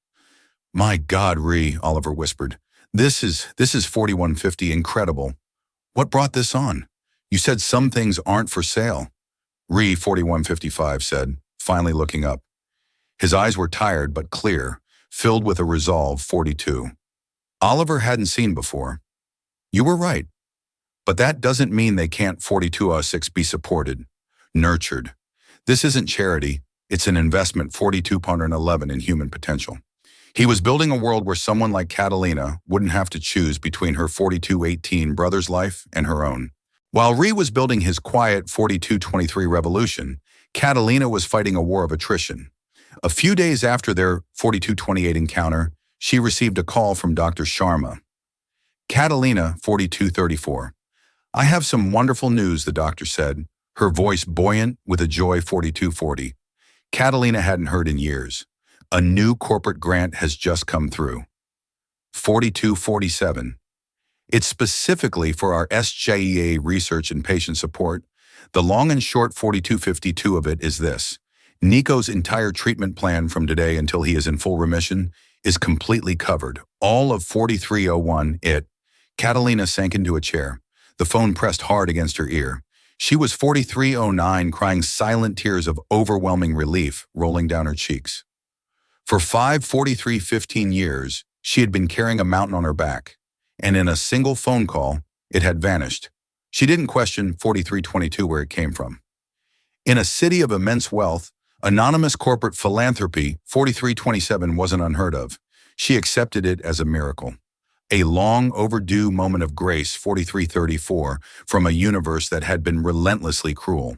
My God, Ree, Oliver whispered. This is 4150 incredible. What brought this on? You said some things aren't for sale. Ree 4155 said, finally looking up. His eyes were tired but clear, filled with a resolve 42. Oliver hadn't seen before. You were right. But that doesn't mean they can't 4206 be supported, nurtured. This isn't charity, it's an investment 4211 in human potential. He was building a world where someone like Catalina wouldn't have to choose between her 4218 brother's life and her own. While Ree was building his quiet 4223 revolution, Catalina was fighting a war of attrition. A few days after their 4228 encounter, she received a call from Dr. Sharma. Catalina, 4234. I have some wonderful news, the doctor said, her voice buoyant with a joy 4240. Catalina hadn't heard in years. A new corporate grant has just come through. 4247. It's specifically for our SJEA research and patient support. The long and short 4252 of it is this. Nico's entire treatment plan from today until he is in full remission is completely covered. All of 4301, Catalina sank into a chair. The phone pressed hard against her ear. She was 4309, crying silent tears of overwhelming relief rolling down her cheeks. For 4315 years, she had been carrying a mountain on her back, and in a single phone call, it had vanished. She didn't question 4322 where it came from. In a city of immense wealth, anonymous corporate philanthropy 4327 wasn't unheard of. She accepted it as a miracle. A long overdue moment of grace 4334 from a universe that had been relentlessly cruel.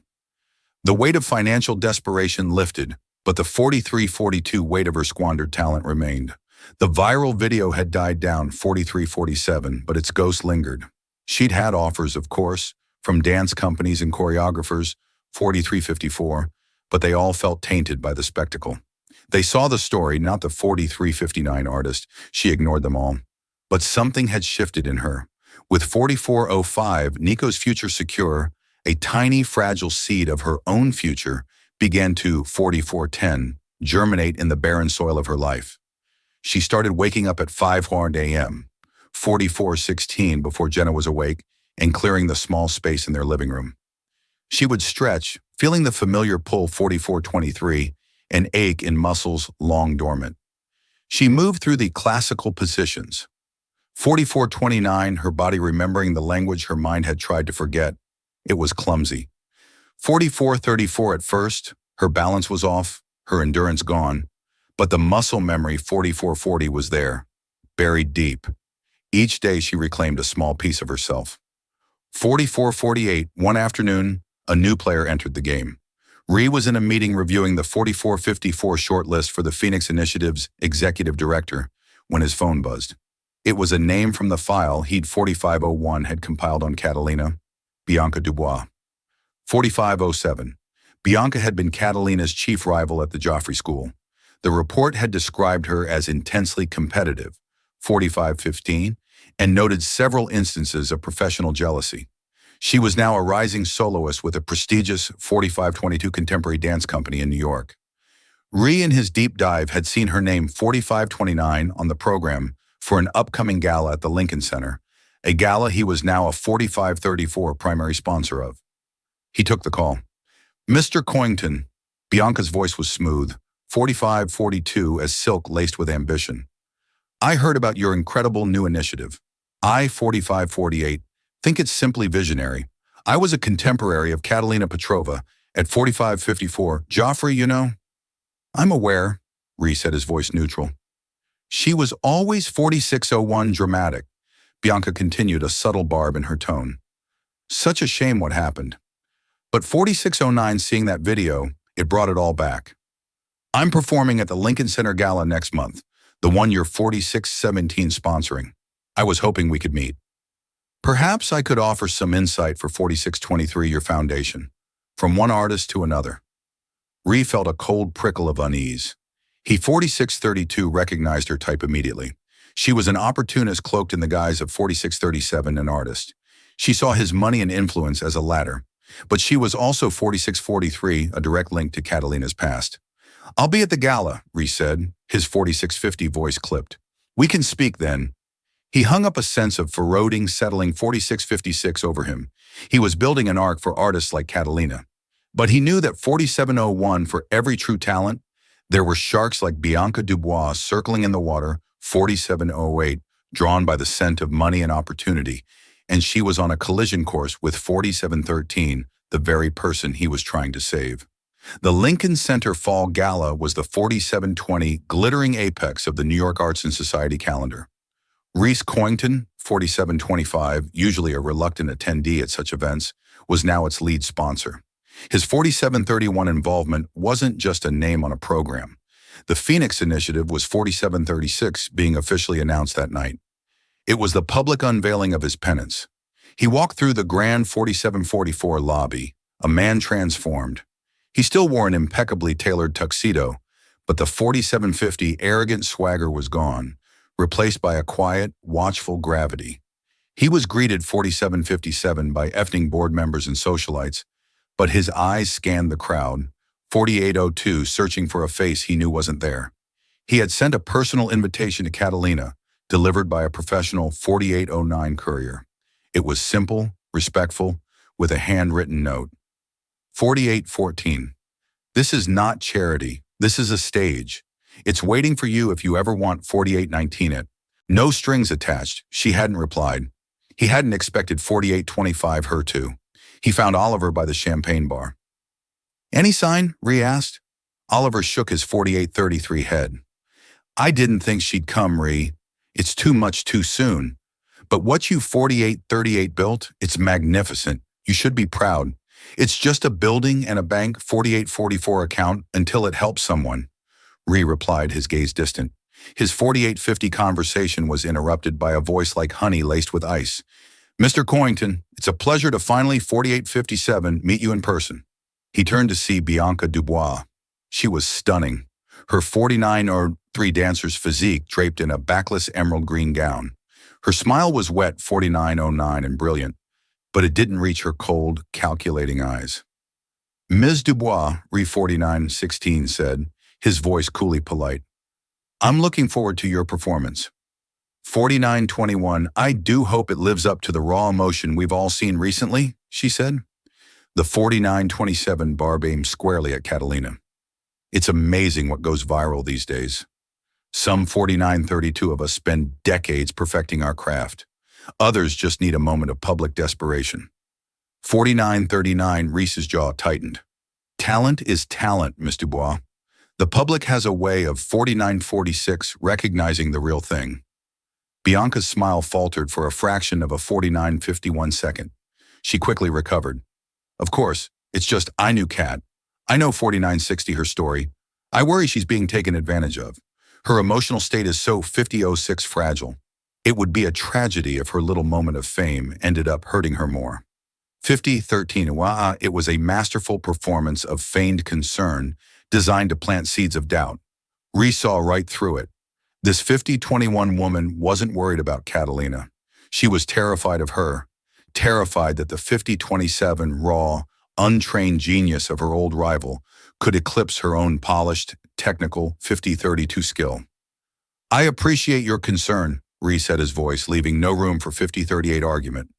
The weight of financial desperation lifted, but the 4342 weight of her squandered talent remained. The viral video had died down 4347, but its ghost lingered. She'd had offers, of course, from dance companies and choreographers, 4354, but they all felt tainted by the spectacle. They saw the story, not the 4359 artist. She ignored them all. But something had shifted in her. With 4405, Nico's future secure, a tiny, fragile seed of her own future began to 4410 germinate in the barren soil of her life. She started waking up at 5 a.m., 4416 before Jenna was awake, and clearing the small space in their living room. She would stretch, feeling the familiar pull 4423, and ache in muscles long dormant. She moved through the classical positions. 4429, her body remembering the language her mind had tried to forget. It was clumsy. 4434 at first, her balance was off, her endurance gone, but the muscle memory 4440 was there, buried deep. Each day she reclaimed a small piece of herself. 4448, one afternoon, a new player entered the game. Ree was in a meeting reviewing the 4454 shortlist for the Phoenix Initiative's executive director when his phone buzzed. It was a name from the file he'd 4501 had compiled on Catalina, Bianca Dubois. 4507. Bianca had been Catalina's chief rival at the Joffrey School. The report had described her as intensely competitive, 4515, and noted several instances of professional jealousy. She was now a rising soloist with a prestigious 4522 contemporary dance company in New York. Ree, in his deep dive, had seen her name 4529 on the program for an upcoming gala at the Lincoln Center, a gala he was now a 4534 primary sponsor of. He took the call. Mr. Coington, Bianca's voice was smooth, 4542 as silk laced with ambition. I heard about your incredible new initiative. I, 4548, think it's simply visionary. I was a contemporary of Catalina Petrova at 4554. Joffrey, you know? I'm aware, Ree said, his voice neutral. She was always 4601 dramatic, Bianca continued, a subtle barb in her tone. Such a shame what happened. But 4609, seeing that video, it brought it all back. I'm performing at the Lincoln Center Gala next month, the one you're 4617 sponsoring. I was hoping we could meet. Perhaps I could offer some insight for 4623, your foundation, from one artist to another. Ree felt a cold prickle of unease. He, 4632, recognized her type immediately. She was an opportunist cloaked in the guise of 4637, an artist. She saw his money and influence as a ladder. But she was also 4643, a direct link to Catalina's past. I'll be at the gala, Ree said, his 4650 voice clipped. We can speak then. He hung up a sense of foreboding settling 4656 over him. He was building an arc for artists like Catalina. But he knew that 4701, for every true talent, there were sharks like Bianca Dubois circling in the water, 4708, drawn by the scent of money and opportunity, and she was on a collision course with 4713, the very person he was trying to save. The Lincoln Center Fall Gala was the 4720 glittering apex of the New York Arts and Society calendar. Reese Coington, 4725, usually a reluctant attendee at such events, was now its lead sponsor. His 4731 involvement wasn't just a name on a program. The Phoenix Initiative was 4736 being officially announced that night. It was the public unveiling of his penance. He walked through the grand 4744 lobby, a man transformed. He still wore an impeccably tailored tuxedo, but the 4750 arrogant swagger was gone, replaced by a quiet, watchful gravity. He was greeted 4757 by effing board members and socialites, but his eyes scanned the crowd, 4802 searching for a face he knew wasn't there. He had sent a personal invitation to Catalina, delivered by a professional 4809 courier. It was simple, respectful, with a handwritten note. 4814. This is not charity. This is a stage. It's waiting for you if you ever want 4819 it. No strings attached, she hadn't replied. He hadn't expected 4825 her to. He found Oliver by the champagne bar. Any sign? Ree asked. Oliver shook his 4833 head. I didn't think she'd come, Ree. It's too much too soon. But what you 4838 built, it's magnificent. You should be proud. It's just a building and a bank 4844 account until it helps someone. Ree replied, his gaze distant. His 4850 conversation was interrupted by a voice like honey laced with ice. Mr. Coington, it's a pleasure to finally 4857 meet you in person. He turned to see Bianca Dubois. She was stunning. Her 4903 dancer's physique draped in a backless emerald green gown. Her smile was wet 4909 and brilliant, but it didn't reach her cold, calculating eyes. Ms. Dubois, Ree 4916 said, his voice coolly polite. I'm looking forward to your performance. 4921, I do hope it lives up to the raw emotion we've all seen recently, she said. The 4927 barb aimed squarely at Catalina. It's amazing what goes viral these days. Some 4932 of us spend decades perfecting our craft. Others just need a moment of public desperation. 4939, Reese's jaw tightened. Talent is talent, Miss Dubois. The public has a way of 4946 recognizing the real thing. Bianca's smile faltered for a fraction of a 4951 second. She quickly recovered. Of course, it's just I knew Kat. I know 4960 her story. I worry she's being taken advantage of. Her emotional state is so 5006 fragile. It would be a tragedy if her little moment of fame ended up hurting her more. 5013, it was a masterful performance of feigned concern designed to plant seeds of doubt. Ree saw right through it. This 50-21 woman wasn't worried about Catalina. She was terrified of her, terrified that the 50-27 raw, untrained genius of her old rival could eclipse her own polished, technical 50-32 skill. "I appreciate your concern," reset his voice, leaving no room for 50-38 argument.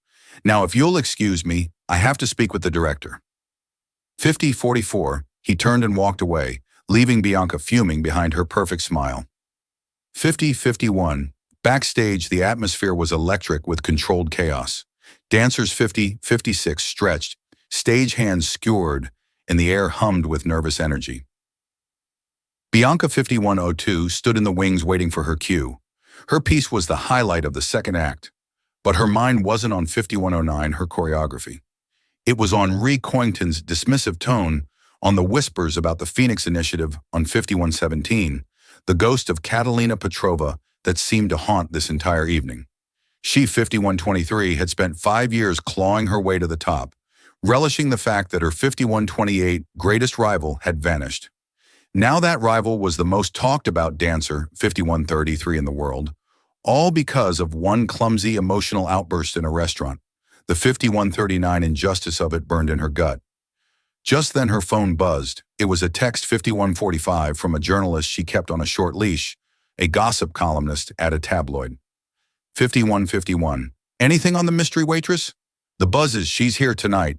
"Now, if you'll excuse me, I have to speak with the director." 50-44, he turned and walked away, leaving Bianca fuming behind her perfect smile. 50-51, backstage the atmosphere was electric with controlled chaos. Dancers 50-56 stretched, stage hands skewered, and the air hummed with nervous energy. Bianca 5102 stood in the wings waiting for her cue. Her piece was the highlight of the second act, but her mind wasn't on 5109, her choreography. It was on Ree Coington's dismissive tone, on the whispers about the Phoenix Initiative on 5117, the ghost of Catalina Petrova that seemed to haunt this entire evening. She, 5123, had spent 5 years clawing her way to the top, relishing the fact that her 5128 greatest rival had vanished. Now that rival was the most talked about dancer, 5133, in the world, all because of one clumsy emotional outburst in a restaurant. The 5139 injustice of it burned in her gut. Just then her phone buzzed. It was a text 5145 from a journalist she kept on a short leash, a gossip columnist at a tabloid. 5151. "Anything on the mystery waitress?" "The buzz is she's here tonight."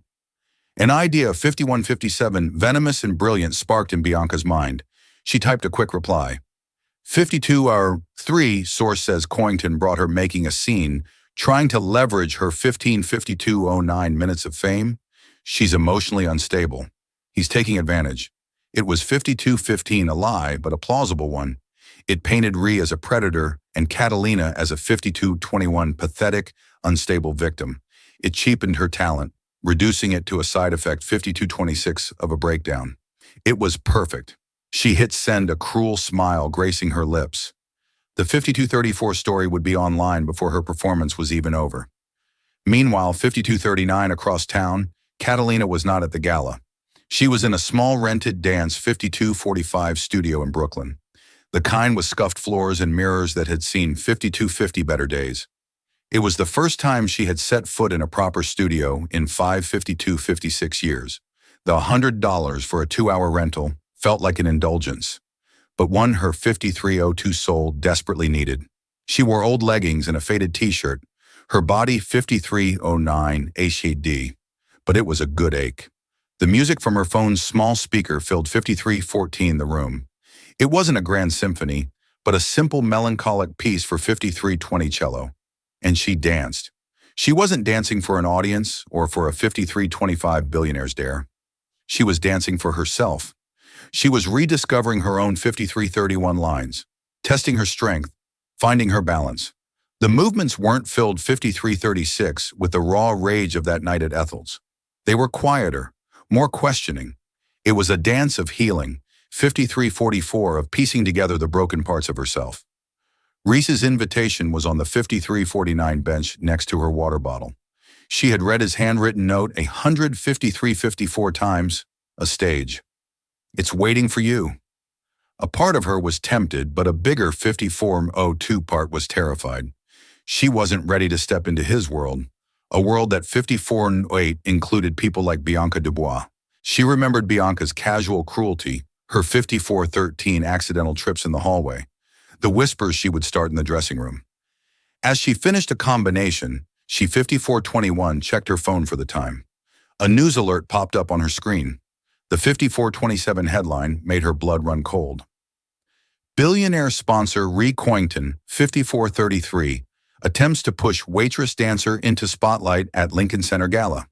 An idea of 5157, venomous and brilliant, sparked in Bianca's mind. She typed a quick reply. 52-3, source says Coington brought her making a scene, trying to leverage her 15-52-09 minutes of fame. "She's emotionally unstable. He's taking advantage." It was 52-15, a lie, but a plausible one. It painted Ree as a predator and Catalina as a 52-21 pathetic, unstable victim. It cheapened her talent, reducing it to a side effect 52-26 of a breakdown. It was perfect. She hit send, a cruel smile gracing her lips. The 52-34 story would be online before her performance was even over. Meanwhile, 52-39 across town, Catalina was not at the gala. She was in a small rented dance 52-45 studio in Brooklyn, the kind with scuffed floors and mirrors that had seen 52-50 better days. It was the first time she had set foot in a proper studio in 52-56 years. The $100 for a 2-hour rental felt like an indulgence, but one her 5302 soul desperately needed. She wore old leggings and a faded t-shirt, her body 5309 ACD, but it was a good ache. The music from her phone's small speaker filled 5314 the room. It wasn't a grand symphony, but a simple melancholic piece for 5320 cello. And she danced. She wasn't dancing for an audience or for a 5325 Billionaire's dare. She was dancing for herself. She was rediscovering her own 5331 lines, testing her strength, finding her balance. The movements weren't filled 5336 with the raw rage of that night at Ethel's. They were quieter, more questioning. It was a dance of healing, 5344 of piecing together the broken parts of herself. Reese's invitation was on the 5349 bench next to her water bottle. She had read his handwritten note 153-54 times, a stage. "It's waiting for you." A part of her was tempted, but a bigger 5402 part was terrified. She wasn't ready to step into his world, a world that 5408 included people like Bianca Dubois. She remembered Bianca's casual cruelty, her 5413 accidental trips in the hallway, the whispers she would start in the dressing room. As she finished a combination, she 5421 checked her phone for the time. A news alert popped up on her screen. The 5427 headline made her blood run cold. Billionaire sponsor Ree Coington, 5433, attempts to push waitress dancer into spotlight at Lincoln Center Gala.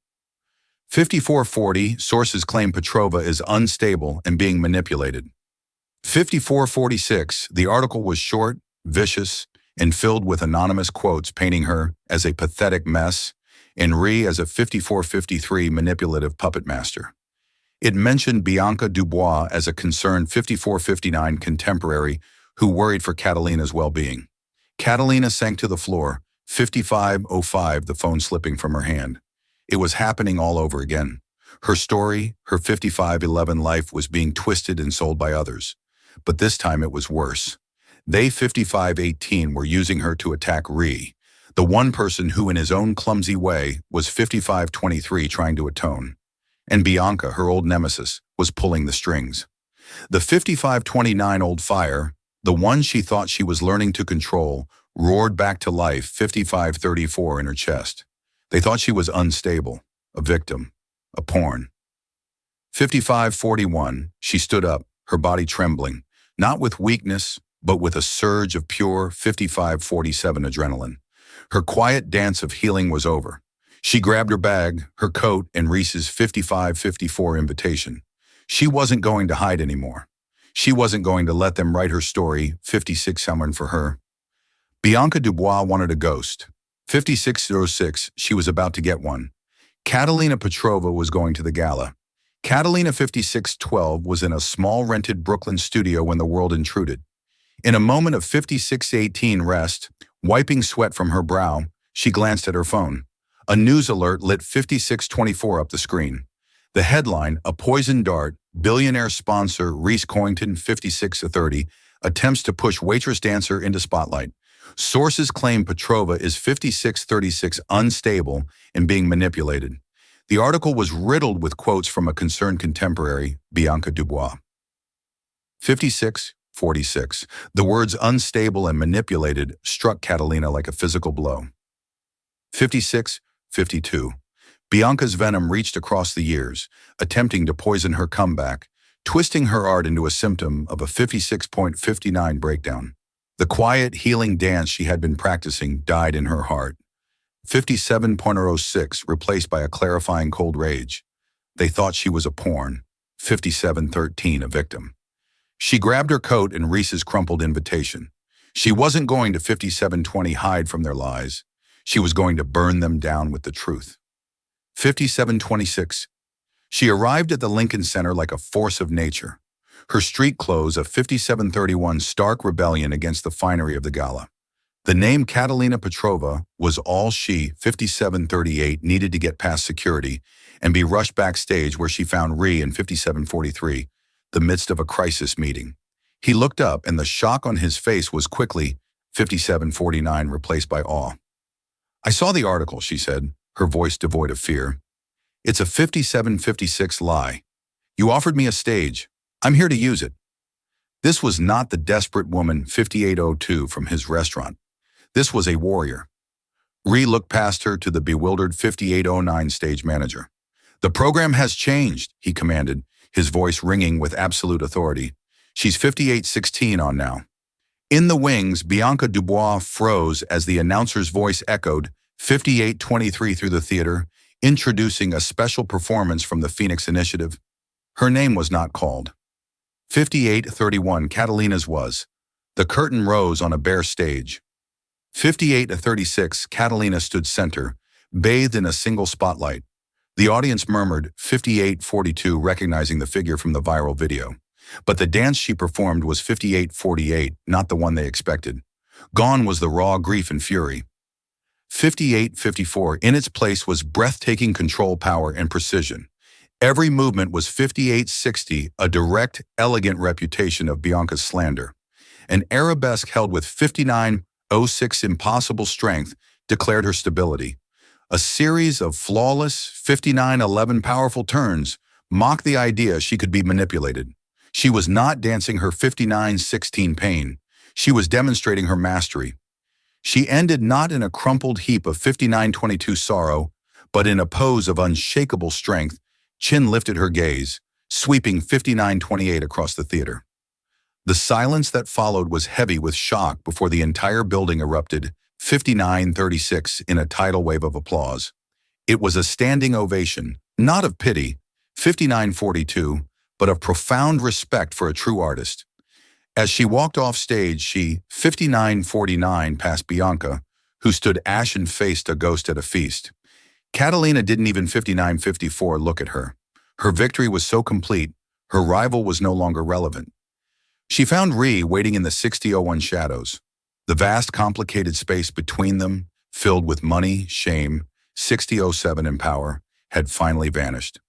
5440, sources claim Petrova is unstable and being manipulated. 5446, the article was short, vicious, and filled with anonymous quotes painting her as a pathetic mess and Ree as a 5453 manipulative puppet master. It mentioned Bianca Dubois as a concerned 5459 contemporary who worried for Catalina's well-being. Catalina sank to the floor, 5505, the phone slipping from her hand. It was happening all over again. Her story, her 5511 life was being twisted and sold by others. But this time it was worse. They 55-18 were using her to attack Ree, the one person who in his own clumsy way was 55-23 trying to atone. And Bianca, her old nemesis, was pulling the strings. The 55-29 old fire, the one she thought she was learning to control, roared back to life 55-34 in her chest. They thought she was unstable, a victim, a pawn. 55-41, she stood up, her body trembling, not with weakness, but with a surge of pure 55-47 adrenaline. Her quiet dance of healing was over. She grabbed her bag, her coat, and Reese's 55-54 invitation. She wasn't going to hide anymore. She wasn't going to let them write her story, 56 someone for her. Bianca Dubois wanted a ghost. 5606, she was about to get one. Catalina Petrova was going to the gala. Catalina 5612 was in a small rented Brooklyn studio when the world intruded. In a moment of 5618 rest, wiping sweat from her brow, she glanced at her phone. A news alert lit 5624 up the screen. The headline, a poison dart, billionaire sponsor Reese Coington 5630 attempts to push waitress dancer into spotlight. Sources claim Petrova is 5636 unstable and being manipulated. The article was riddled with quotes from a concerned contemporary, Bianca Dubois. 5646. The words unstable and manipulated struck Catalina like a physical blow. 5652. Bianca's venom reached across the years, attempting to poison her comeback, twisting her art into a symptom of a 56.59 breakdown. The quiet, healing dance she had been practicing died in her heart. 57.06 replaced by a clarifying cold rage. They thought she was a pawn. 5713 a victim. She grabbed her coat and Reese's crumpled invitation. She wasn't going to 5720 hide from their lies. She was going to burn them down with the truth. 5726. She arrived at the Lincoln Center like a force of nature. Her street clothes a 5731 stark rebellion against the finery of the gala. The name Catalina Petrova was all she, 5738, needed to get past security and be rushed backstage where she found Ree in 5743, the midst of a crisis meeting. He looked up and the shock on his face was quickly 5749 replaced by awe. I saw the article, she said, her voice devoid of fear. It's a 5756 lie. You offered me a stage. I'm here to use it. This was not the desperate woman 5802 from his restaurant. This was a warrior. Ree looked past her to the bewildered 5809 stage manager. The program has changed, he commanded, his voice ringing with absolute authority. She's 5816 on now. In the wings, Bianca Dubois froze as the announcer's voice echoed 5823 through the theater, introducing a special performance from the Phoenix Initiative. Her name was not called. 5831 Catalina's was. The curtain rose on a bare stage. 58-36 Catalina stood center, bathed in a single spotlight. The audience murmured 58-42, recognizing the figure from the viral video. But the dance she performed was 58-48, not the one they expected. Gone was the raw grief and fury. 58-54 in its place was breathtaking control, power, and precision. Every movement was 58-60, a direct, elegant reputation of Bianca's slander. An arabesque held with 59-06 impossible strength declared her stability. A series of flawless 59-11 powerful turns mocked the idea she could be manipulated. She was not dancing her 59-16 pain. She was demonstrating her mastery. She ended not in a crumpled heap of 59-22 sorrow, but in a pose of unshakable strength. Chin lifted her gaze, sweeping 59-28 across the theater. The silence that followed was heavy with shock before the entire building erupted 59-36 in a tidal wave of applause. It was a standing ovation, not of pity, 59-42, but of profound respect for a true artist. As she walked off stage, she, 59-49, passed Bianca, who stood ashen-faced, a ghost at a feast. Catalina didn't even 59-54 look at her. Her victory was so complete, her rival was no longer relevant. She found Ree waiting in the 6001 shadows. The vast, complicated space between them, filled with money, shame, 6007 and power, had finally vanished.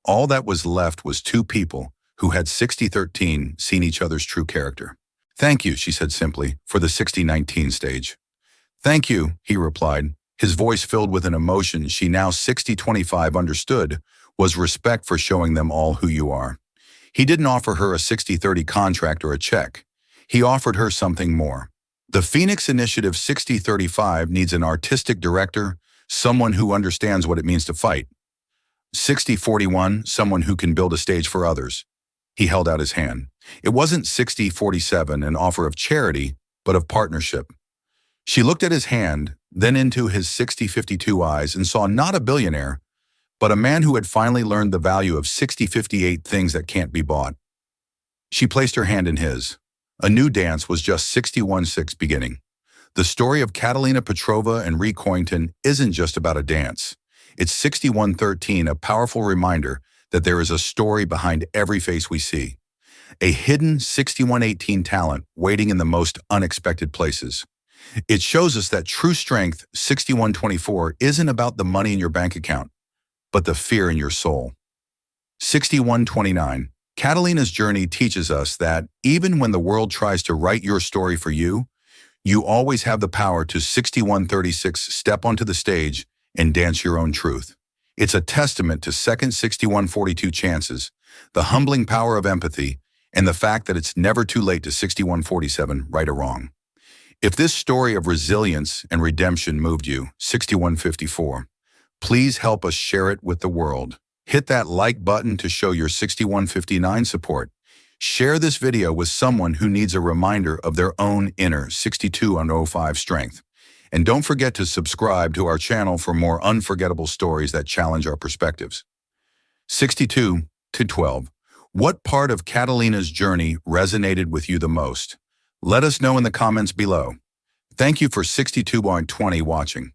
All that was left was two people who had 6013 seen each other's true character. Thank you, she said simply, for the 6019 stage. Thank you, he replied, his voice filled with an emotion she now 6025 understood was respect for showing them all who you are. He didn't offer her a 60/30 contract or a check. He offered her something more. The Phoenix Initiative 6035 needs an artistic director, someone who understands what it means to fight. 6041, someone who can build a stage for others. He held out his hand. It wasn't 6047, an offer of charity, but of partnership. She looked at his hand, then into his 6052 eyes and saw not a billionaire, but a man who had finally learned the value of 6058 things that can't be bought. She placed her hand in his. A new dance was just 61-6 beginning. The story of Catalina Petrova and Ree Coington isn't just about a dance. It's 6113, a powerful reminder that there is a story behind every face we see. A hidden 6118 talent waiting in the most unexpected places. It shows us that true strength, 6124, isn't about the money in your bank account, but the fear in your soul. 6129. Catalina's journey teaches us that even when the world tries to write your story for you, you always have the power to 6136 step onto the stage and dance your own truth. It's a testament to second 6142 chances, the humbling power of empathy, and the fact that it's never too late to 6147, right or wrong. If this story of resilience and redemption moved you, 6154, please help us share it with the world. Hit that like button to show your 6159 support. Share this video with someone who needs a reminder of their own inner 6205 strength. And don't forget to subscribe to our channel for more unforgettable stories that challenge our perspectives. 62-12. What part of Catalina's journey resonated with you the most? Let us know in the comments below. Thank you for 62.20 watching.